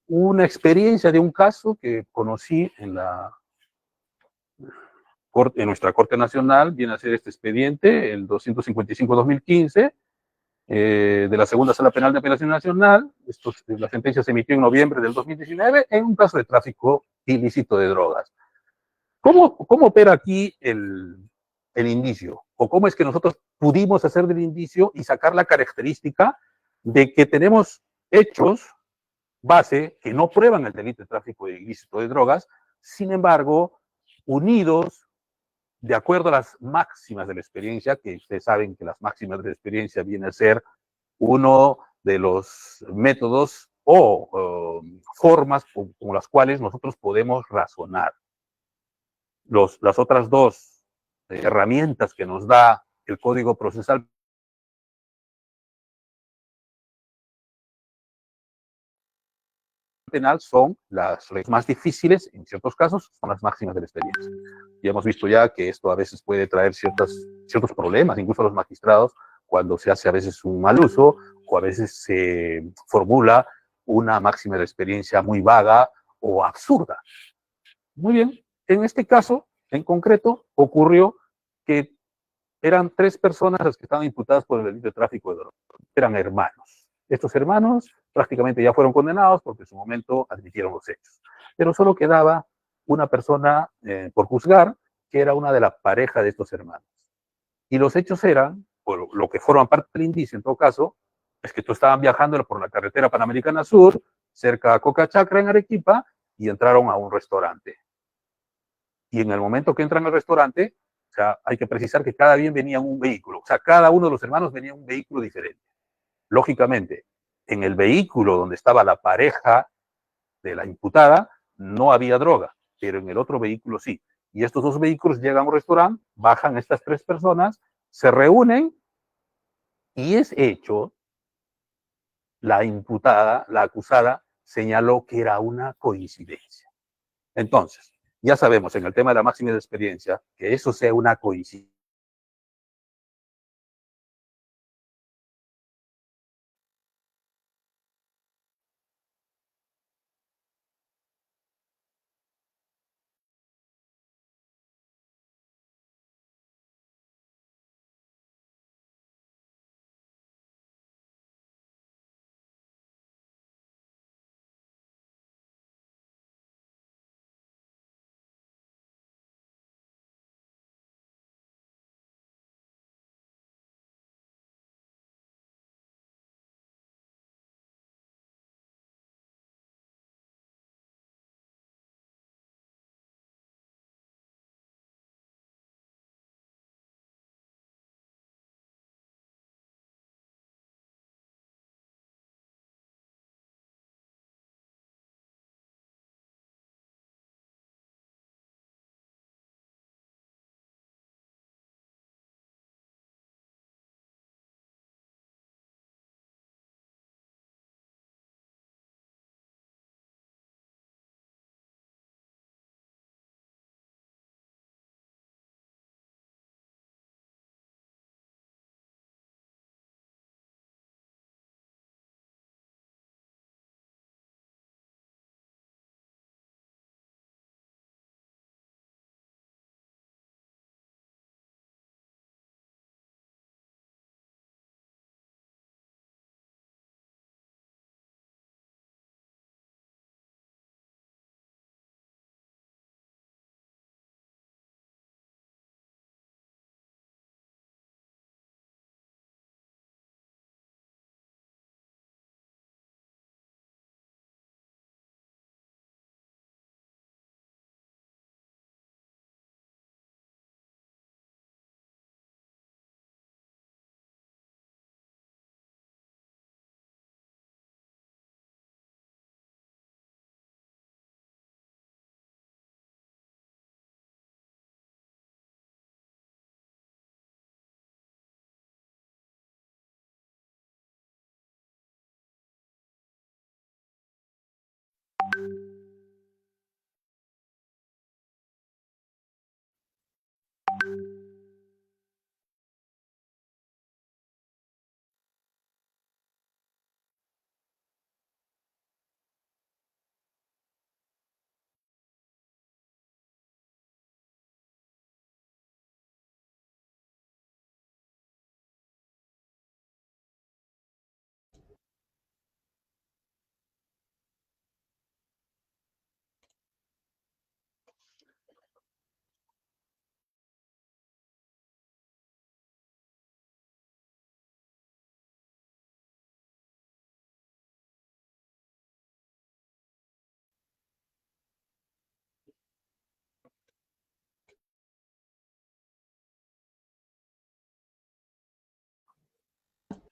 una experiencia de un caso que conocí en nuestra Corte Nacional, viene a ser este expediente, el 255-2015, de la Segunda Sala Penal de Apelación Nacional. La sentencia se emitió en noviembre del 2019 en un caso de tráfico ilícito de drogas. ¿Cómo opera aquí el indicio? ¿O cómo es que nosotros pudimos hacer del indicio y sacar la característica de que tenemos hechos base que no prueban el delito de tráfico ilícito de drogas, sin embargo, unidos de acuerdo a las máximas de la experiencia, que ustedes saben que las máximas de la experiencia viene a ser uno de los métodos o formas con las cuales nosotros podemos razonar. Las otras dos herramientas que nos da el Código Procesal Penal son las más difíciles, en ciertos casos, son las máximas de la experiencia. Y hemos visto ya que esto a veces puede traer ciertos problemas, incluso a los magistrados, cuando se hace a veces un mal uso o a veces se formula una máxima de la experiencia muy vaga o absurda. Muy bien, en este caso, en concreto, ocurrió que eran 3 personas las que estaban imputadas por el delito de tráfico de drogas. Eran hermanos. Estos hermanos prácticamente ya fueron condenados porque en su momento admitieron los hechos. Pero solo quedaba una persona por juzgar, que era una de la pareja de estos hermanos. Y los hechos eran, por lo que forman parte del indicio en todo caso, es que estaban viajando por la carretera Panamericana Sur, cerca a Coca Chacra en Arequipa, y entraron a un restaurante. Y en el momento que entran al restaurante, o sea, hay que precisar que cada bien venía en un vehículo. O sea, cada uno de los hermanos venía en un vehículo diferente. Lógicamente, en el vehículo donde estaba la pareja de la imputada, no había droga, pero en el otro vehículo sí. Y estos 2 vehículos llegan a un restaurante, bajan estas 3 personas, se reúnen y es hecho, la imputada, la acusada, señaló que era una coincidencia. Entonces, ya sabemos en el tema de la máxima de experiencia que eso sea una coincidencia.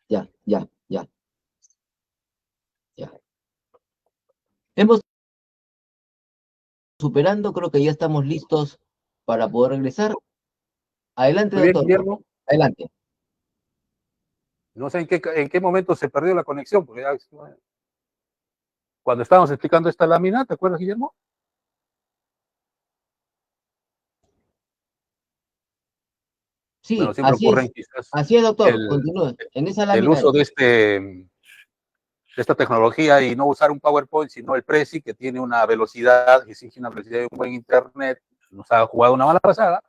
Ya, ya, ya, ya. Hemos superando, creo que ya estamos listos para poder regresar. Adelante, Muy bien, doctor. Guillermo. Adelante. No sé en qué momento se perdió la conexión, porque cuando estábamos explicando esta lámina, ¿te acuerdas, Guillermo? Bueno, Sí, siempre ocurren quizás así es, doctor, el, continúe. En esa el lámina uso es. de esta tecnología y no usar un PowerPoint, sino el Prezi, que tiene una velocidad, que exige una velocidad de un buen internet. Nos ha jugado una mala pasada,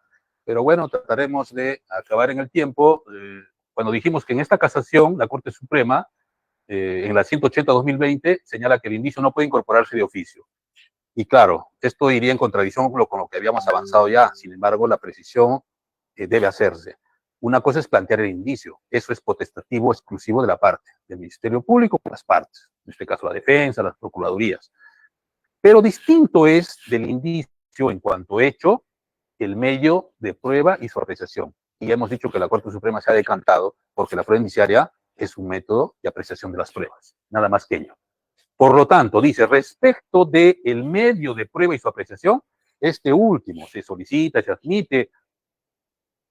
pero bueno, trataremos de acabar en el tiempo. Cuando dijimos que en esta casación, la Corte Suprema, en la 180-2020, señala que el indicio no puede incorporarse de oficio. Y claro, esto iría en contradicción con lo que habíamos avanzado ya. Sin embargo, la precisión debe hacerse. Una cosa es plantear el indicio. Eso es potestativo exclusivo de la parte, del Ministerio Público con las partes. En este caso, la defensa, las procuradurías. Pero distinto es del indicio en cuanto hecho, el medio de prueba y su apreciación. Y ya hemos dicho que la Corte Suprema se ha decantado porque la prueba indiciaria es un método de apreciación de las pruebas. Nada más que ello. Por lo tanto, dice, respecto del medio de prueba y su apreciación, este último se solicita, se admite,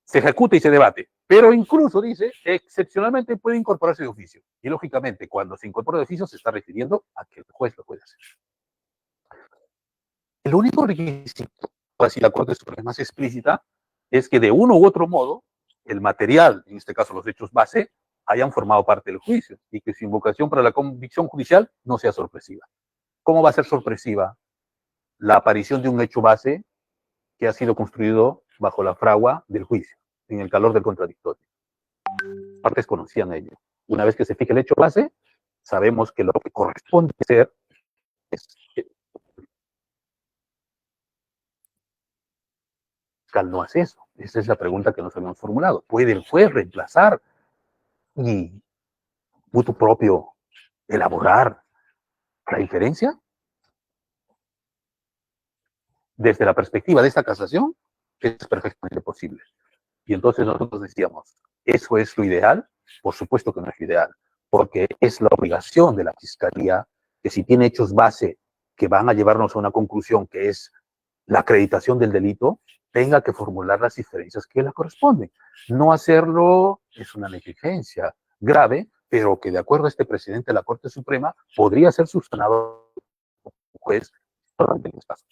se ejecuta y se debate. Pero incluso dice, excepcionalmente puede incorporarse de oficio. Y lógicamente, cuando se incorpora de oficio, se está refiriendo a que el juez lo puede hacer. El único requisito, si la Corte Suprema es explícita, es que de uno u otro modo, el material, en este caso los hechos base, hayan formado parte del juicio y que su invocación para la convicción judicial no sea sorpresiva. ¿Cómo va a ser sorpresiva la aparición de un hecho base que ha sido construido bajo la fragua del juicio, en el calor del contradictorio? Las partes conocían ello. Una vez que se fije el hecho base, sabemos que lo que corresponde ser es que fiscal no hace eso. Esa es la pregunta que nos habíamos formulado. ¿Puede el juez reemplazar y mutuo propio elaborar la inferencia? Desde la perspectiva de esta casación, es perfectamente posible. Y entonces nosotros decíamos, ¿eso es lo ideal? Por supuesto que no es lo ideal, porque es la obligación de la Fiscalía que si tiene hechos base que van a llevarnos a una conclusión que es la acreditación del delito, tenga que formular las diferencias que le corresponden. No hacerlo es una negligencia grave, pero que de acuerdo a este presidente de la Corte Suprema podría ser subsanado por un juez.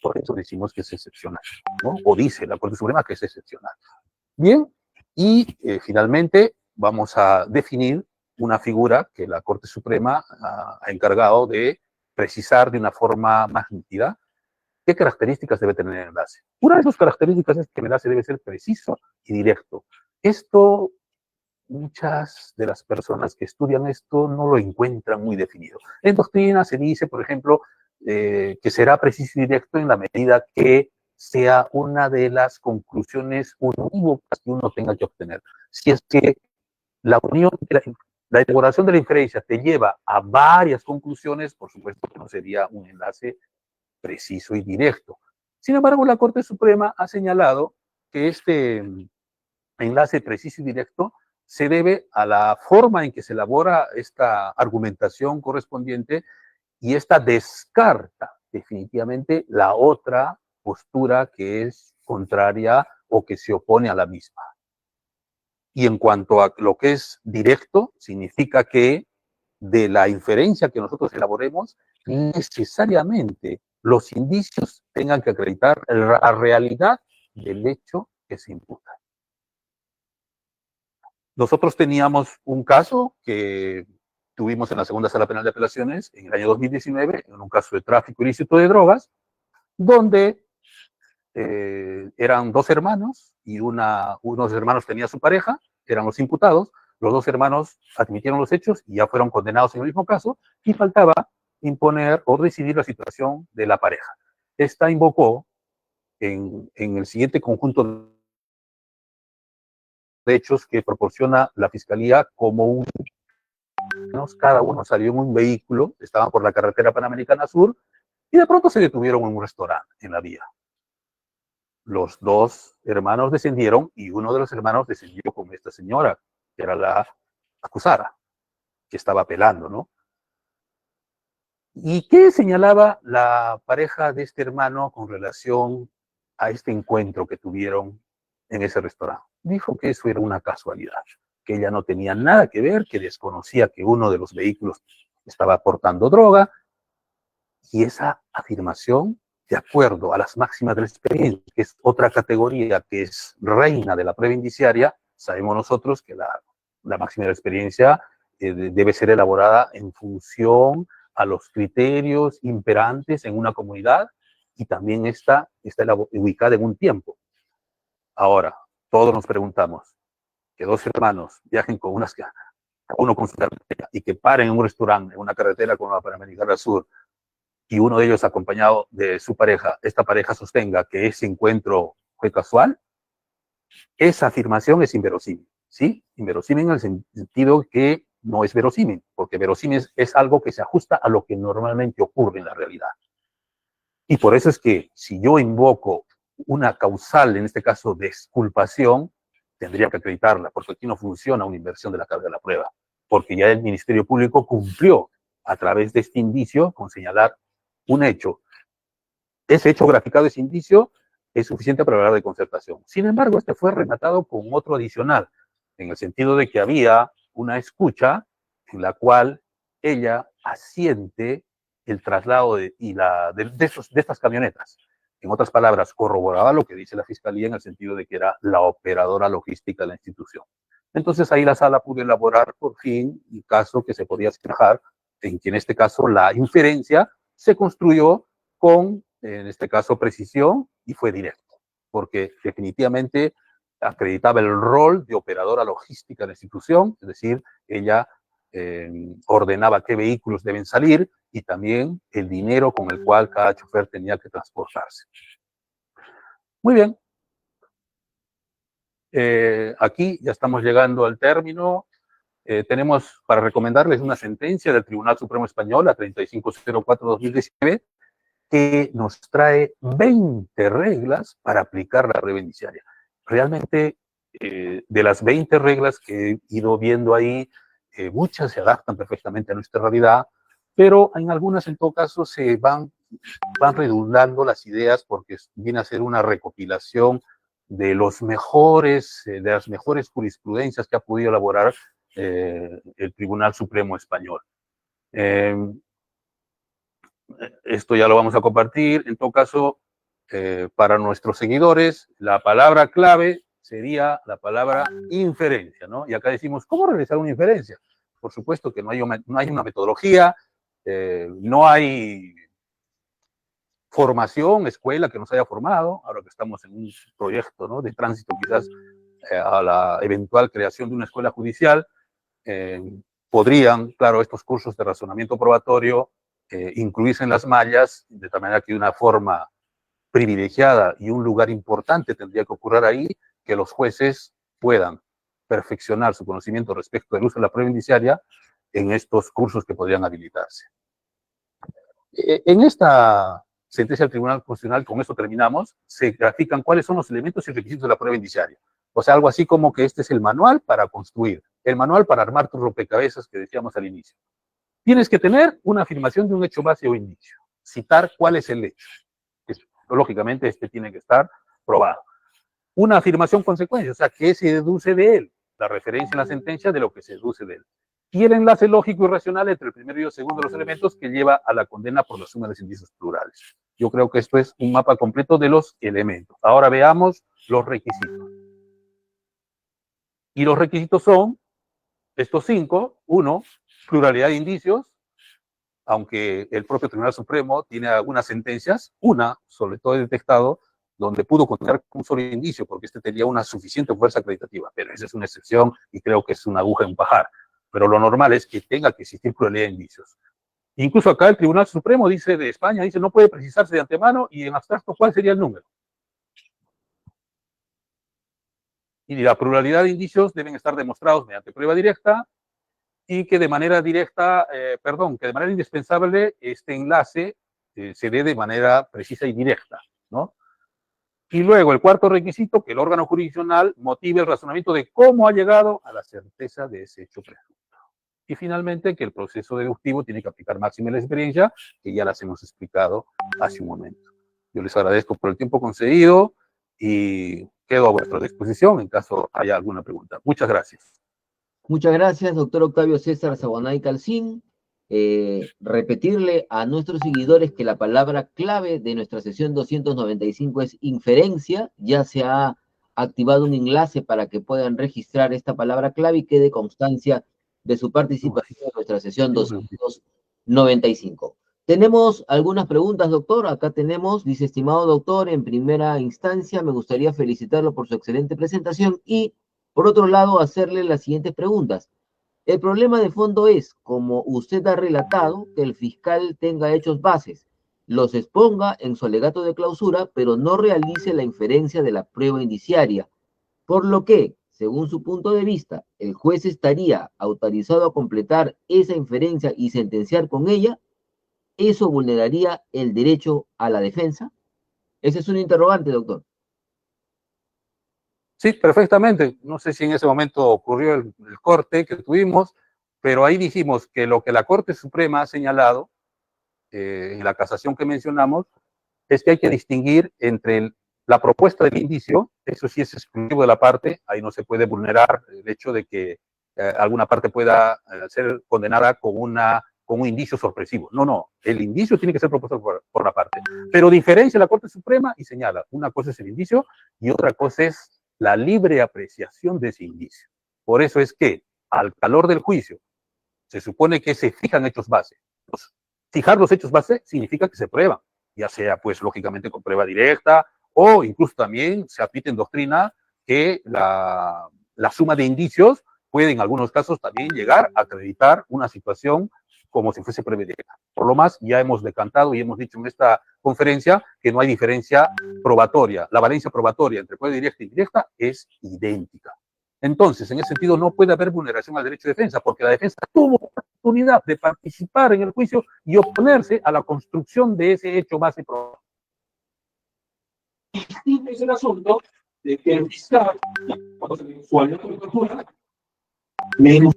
Por eso decimos que es excepcional, ¿no? O dice la Corte Suprema que es excepcional. Bien, y finalmente vamos a definir una figura que la Corte Suprema ha encargado de precisar de una forma más nítida qué características debe tener el enlace. Una de sus características es que el enlace debe ser preciso y directo. Esto, muchas de las personas que estudian esto no lo encuentran muy definido. En doctrina se dice, por ejemplo, que será preciso y directo en la medida que sea una de las conclusiones unívocas que uno tenga que obtener. Si es que la unión, la elaboración de la inferencia te lleva a varias conclusiones, por supuesto que no sería un enlace preciso y directo. Sin embargo, la Corte Suprema ha señalado que este enlace preciso y directo se debe a la forma en que se elabora esta argumentación correspondiente y esta descarta definitivamente la otra postura que es contraria o que se opone a la misma. Y en cuanto a lo que es directo, significa que de la inferencia que nosotros elaboremos, necesariamente los indicios tengan que acreditar la realidad del hecho que se imputa. Nosotros teníamos un caso que tuvimos en la segunda sala penal de apelaciones en el año 2019, en un caso de tráfico ilícito de drogas, donde eran dos hermanos y uno de los hermanos tenía a su pareja, eran los imputados, los dos hermanos admitieron los hechos y ya fueron condenados en el mismo caso, y faltaba imponer o decidir la situación de la pareja. Esta invocó en el siguiente conjunto de hechos que proporciona la Fiscalía como un... Cada uno salió en un vehículo, estaban por la carretera Panamericana Sur, y de pronto se detuvieron en un restaurante en la vía. Los dos hermanos descendieron y uno de los hermanos descendió con esta señora, que era la acusada, que estaba apelando, ¿no? ¿Y qué señalaba la pareja de este hermano con relación a este encuentro que tuvieron en ese restaurante? dijo que eso era una casualidad, que ella no tenía nada que ver, que desconocía que uno de los vehículos estaba portando droga, y esa afirmación, de acuerdo a las máximas de la experiencia, que es otra categoría que es reina de la prueba indiciaria, sabemos nosotros que la máxima de la experiencia debe ser elaborada en función a los criterios imperantes en una comunidad, y también está ubicada en un tiempo. Ahora, todos nos preguntamos, que dos hermanos viajen con uno con su carretera y que paren en un restaurante, en una carretera con la Panamericana Sur, y uno de ellos acompañado de su pareja, esta pareja sostenga que ese encuentro fue casual, esa afirmación es inverosímil, ¿sí? Inverosímil en el sentido que no es verosímil, porque verosímil es algo que se ajusta a lo que normalmente ocurre en la realidad. Y por eso es que si yo invoco una causal, en este caso de exculpación, tendría que acreditarla, porque aquí no funciona una inversión de la carga de la prueba, porque ya el Ministerio Público cumplió a través de este indicio con señalar un hecho. Ese hecho graficado, ese indicio, es suficiente para hablar de concertación. Sin embargo, este fue rematado con otro adicional, en el sentido de que había una escucha en la cual ella asiente el traslado de estas camionetas. En otras palabras, corroboraba lo que dice la Fiscalía en el sentido de que era la operadora logística de la institución. Entonces ahí la sala pudo elaborar por fin un caso que se podía asemejar, en que en este caso la inferencia se construyó con, en este caso, precisión, y fue directo, porque definitivamente acreditaba el rol de operadora logística de la institución, es decir, ella ordenaba qué vehículos deben salir y también el dinero con el cual cada chofer tenía que transportarse. Muy bien. Aquí ya estamos llegando al término. Tenemos para recomendarles una sentencia del Tribunal Supremo Español, la 3504-2019, que nos trae 20 reglas para aplicar la prueba indiciaria. Realmente, de las 20 reglas que he ido viendo ahí, muchas se adaptan perfectamente a nuestra realidad, pero en algunas, en todo caso, se van redundando las ideas, porque viene a ser una recopilación de las mejores jurisprudencias que ha podido elaborar el Tribunal Supremo Español. Esto ya lo vamos a compartir. En todo caso, para nuestros seguidores, la palabra clave sería la palabra inferencia, ¿no? Y acá decimos, ¿cómo realizar una inferencia? Por supuesto que no hay una metodología, no hay formación, escuela que nos haya formado, ahora que estamos en un proyecto, ¿no?, de tránsito quizás a la eventual creación de una escuela judicial. Podrían, claro, estos cursos de razonamiento probatorio incluirse en las mallas, de tal manera que una forma privilegiada y un lugar importante tendría que ocurrir ahí, que los jueces puedan perfeccionar su conocimiento respecto del uso de la prueba indiciaria en estos cursos que podrían habilitarse. En esta sentencia del Tribunal Constitucional, con esto terminamos, se grafican cuáles son los elementos y requisitos de la prueba indiciaria. O sea, algo así como que este es el manual para construir, el manual para armar tu rompecabezas que decíamos al inicio. Tienes que tener una afirmación de un hecho base o indicio, citar cuál es el hecho. Lógicamente, este tiene que estar probado. Una afirmación consecuencia, o sea, ¿qué se deduce de él? La referencia en la sentencia de lo que se deduce de él. Y el enlace lógico y racional entre el primero y el segundo de los elementos que lleva a la condena por la suma de los indicios plurales. Yo creo que esto es un mapa completo de los elementos. Ahora veamos los requisitos. Y los requisitos son estos 5. 1, pluralidad de indicios, aunque el propio Tribunal Supremo tiene algunas sentencias, una, sobre todo he detectado, donde pudo contar con un solo indicio, porque este tenía una suficiente fuerza acreditativa, pero esa es una excepción y creo que es una aguja en un pajar. Pero lo normal es que tenga que existir pluralidad de indicios. Incluso acá el Tribunal Supremo dice de España, dice no puede precisarse de antemano y en abstracto cuál sería el número. Y la pluralidad de indicios deben estar demostrados mediante prueba directa y que de manera directa, que de manera indispensable este enlace se dé de manera precisa y directa, ¿no? Y luego el cuarto requisito, que el órgano jurisdiccional motive el razonamiento de cómo ha llegado a la certeza de ese hecho presunto. Y finalmente, que el proceso deductivo tiene que aplicar máxima la experiencia, que ya las hemos explicado hace un momento. Yo les agradezco por el tiempo concedido y quedo a vuestra disposición en caso haya alguna pregunta. Muchas gracias. Muchas gracias, doctor Octavio César Saguanay Calcín. Repetirle a nuestros seguidores que la palabra clave de nuestra sesión 295 es inferencia. Ya se ha activado un enlace para que puedan registrar esta palabra clave y quede constancia de su participación en nuestra sesión 295. Tenemos algunas preguntas, doctor. Acá tenemos, dice, estimado doctor, en primera instancia me gustaría felicitarlo por su excelente presentación y, por otro lado, hacerle las siguientes preguntas. El problema de fondo es, como usted ha relatado, que el fiscal tenga hechos bases, los exponga en su alegato de clausura, pero no realice la inferencia de la prueba indiciaria, por lo que, según su punto de vista, el juez estaría autorizado a completar esa inferencia y sentenciar con ella. ¿Eso vulneraría el derecho a la defensa? Ese es un interrogante, doctor. Sí, perfectamente. No sé si en ese momento ocurrió el corte que tuvimos, pero ahí dijimos que lo que la Corte Suprema ha señalado en la casación que mencionamos es que hay que distinguir entre la propuesta del indicio, eso sí es exclusivo de la parte, ahí no se puede vulnerar el hecho de que alguna parte pueda ser condenada con un indicio sorpresivo. No, el indicio tiene que ser propuesto por la parte. Pero diferencia la Corte Suprema y señala, una cosa es el indicio y otra cosa es la libre apreciación de ese indicio. Por eso es que, al calor del juicio, se supone que se fijan hechos base. Pues, fijar los hechos base significa que se prueban, ya sea, pues, lógicamente con prueba directa, o incluso también se admite en doctrina que la suma de indicios puede en algunos casos también llegar a acreditar una situación como si fuese prueba directa. Por lo más, ya hemos decantado y hemos dicho en esta conferencia que no hay diferencia probatoria. La valencia probatoria entre prueba directa e indirecta es idéntica. Entonces, en ese sentido, no puede haber vulneración al derecho de defensa, porque la defensa tuvo la oportunidad de participar en el juicio y oponerse a la construcción de ese hecho base probatorio. Distinto es el asunto de que el fiscal, menos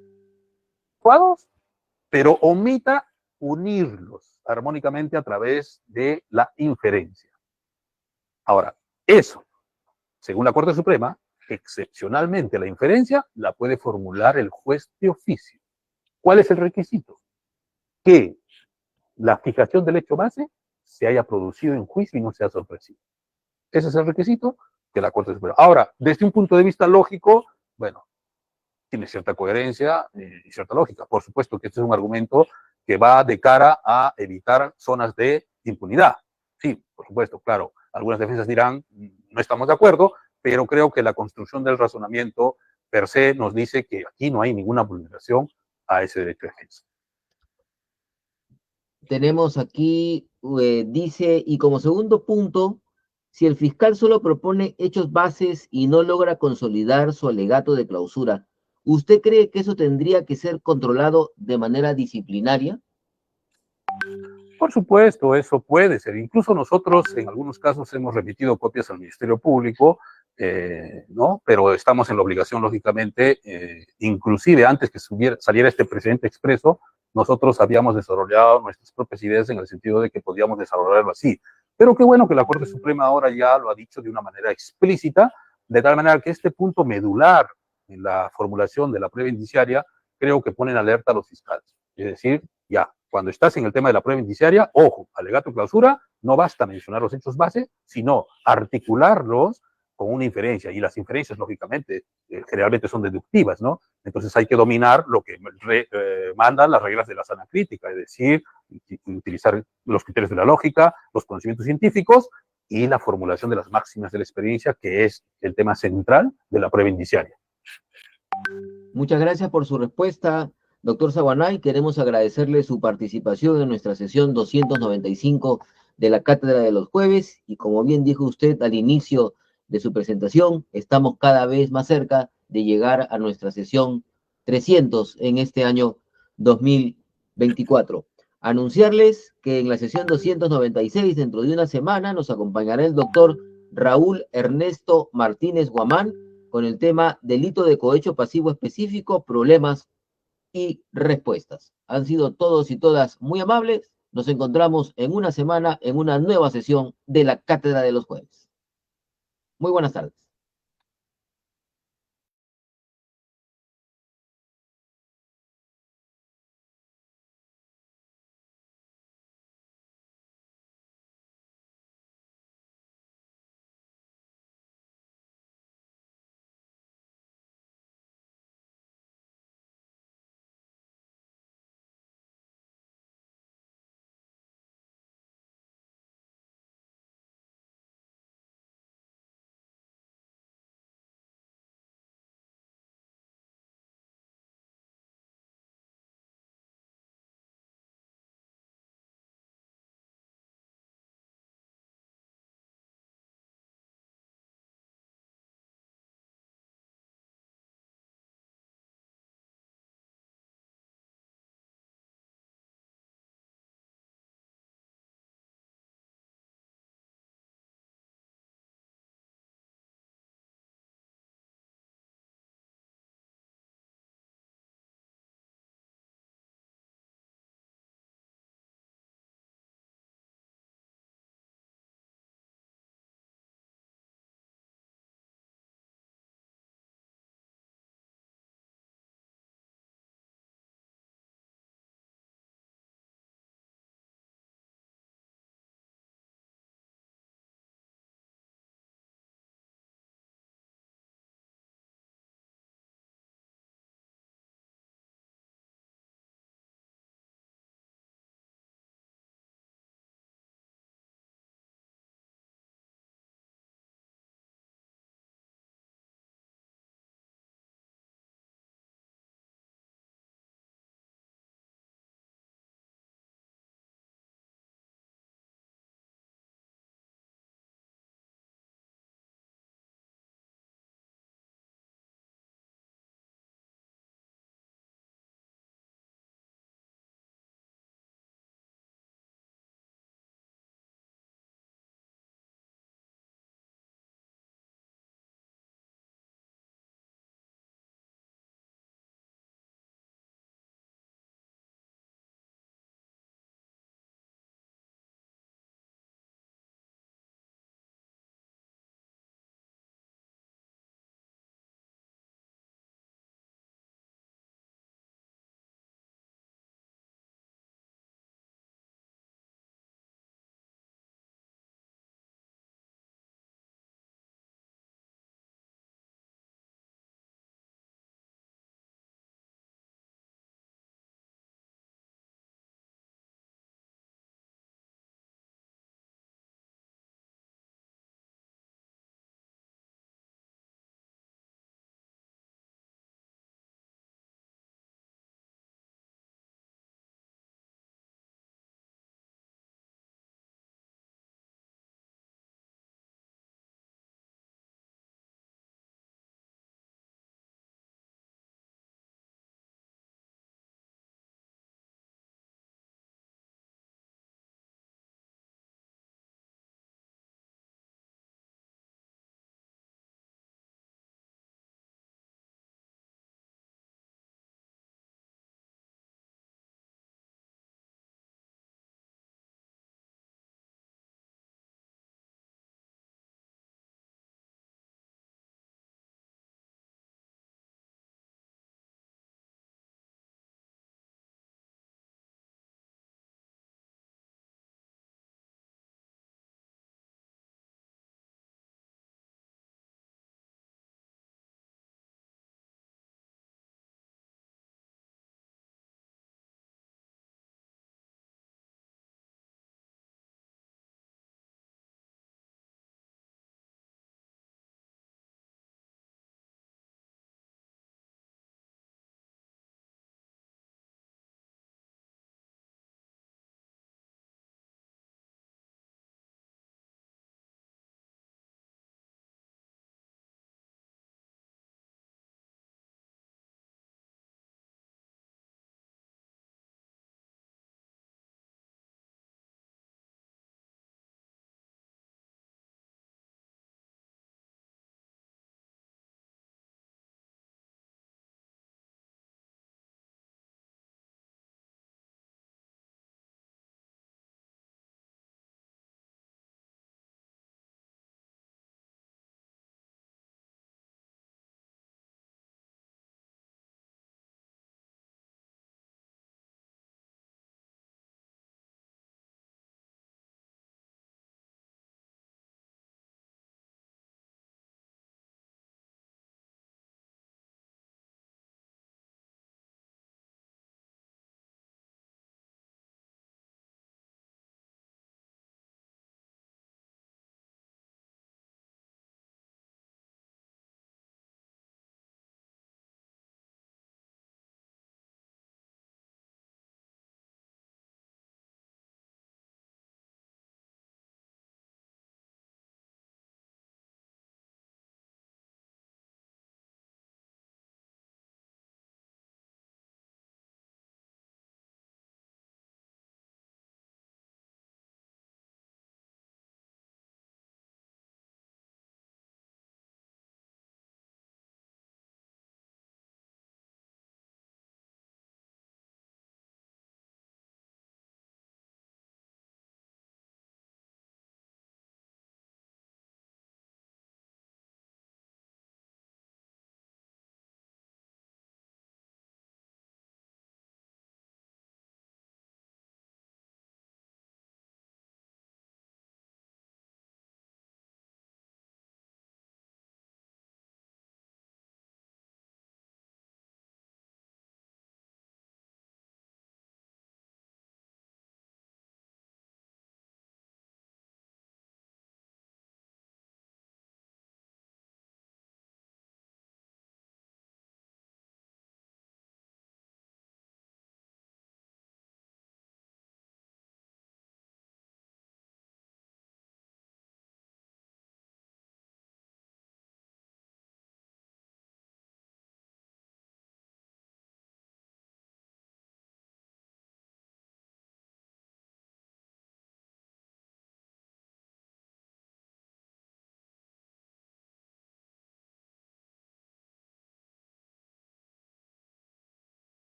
pero omita unirlos armónicamente a través de la inferencia. Ahora, eso, según la Corte Suprema, excepcionalmente la inferencia la puede formular el juez de oficio. ¿Cuál es el requisito? Que la fijación del hecho base se haya producido en juicio y no sea sorpresivo. Ese es el requisito de la Corte Suprema. Ahora, desde un punto de vista lógico, bueno, tiene cierta coherencia y cierta lógica. Por supuesto que este es un argumento que va de cara a evitar zonas de impunidad. Sí, por supuesto, claro. Algunas defensas dirán, no estamos de acuerdo, pero creo que la construcción del razonamiento per se nos dice que aquí no hay ninguna vulneración a ese derecho de defensa. Tenemos aquí, dice, y como segundo punto, si el fiscal solo propone hechos bases y no logra consolidar su alegato de clausura, ¿usted cree que eso tendría que ser controlado de manera disciplinaria? Por supuesto, eso puede ser. Incluso nosotros en algunos casos hemos remitido copias al Ministerio Público, ¿no? Pero estamos en la obligación, lógicamente, inclusive antes que saliera este precedente expreso, nosotros habíamos desarrollado nuestras propias ideas en el sentido de que podíamos desarrollarlo así. Pero qué bueno que la Corte Suprema ahora ya lo ha dicho de una manera explícita, de tal manera que este punto medular en la formulación de la prueba indiciaria creo que pone en alerta a los fiscales. Es decir, ya, cuando estás en el tema de la prueba indiciaria, ojo, alegato clausura, no basta mencionar los hechos base, sino articularlos con una inferencia. Y las inferencias, lógicamente, generalmente son deductivas, ¿no? Entonces hay que dominar lo que mandan las reglas de la sana crítica, es decir, utilizar los criterios de la lógica, los conocimientos científicos y la formulación de las máximas de la experiencia, que es el tema central de la prueba indiciaria. Muchas gracias por su respuesta, doctor Saguanay. Queremos agradecerle su participación en nuestra sesión 295 de la Cátedra de los Jueves. Y como bien dijo usted al inicio de su presentación, estamos cada vez más cerca de llegar a nuestra sesión 300 en este año 2024. Anunciarles que en la sesión 296, dentro de una semana, nos acompañará el doctor Raúl Ernesto Martínez Guamán, con el tema delito de cohecho pasivo específico, problemas y respuestas. Han sido todos y todas muy amables. Nos encontramos en una semana en una nueva sesión de la Cátedra de los Jueves. Muy buenas tardes.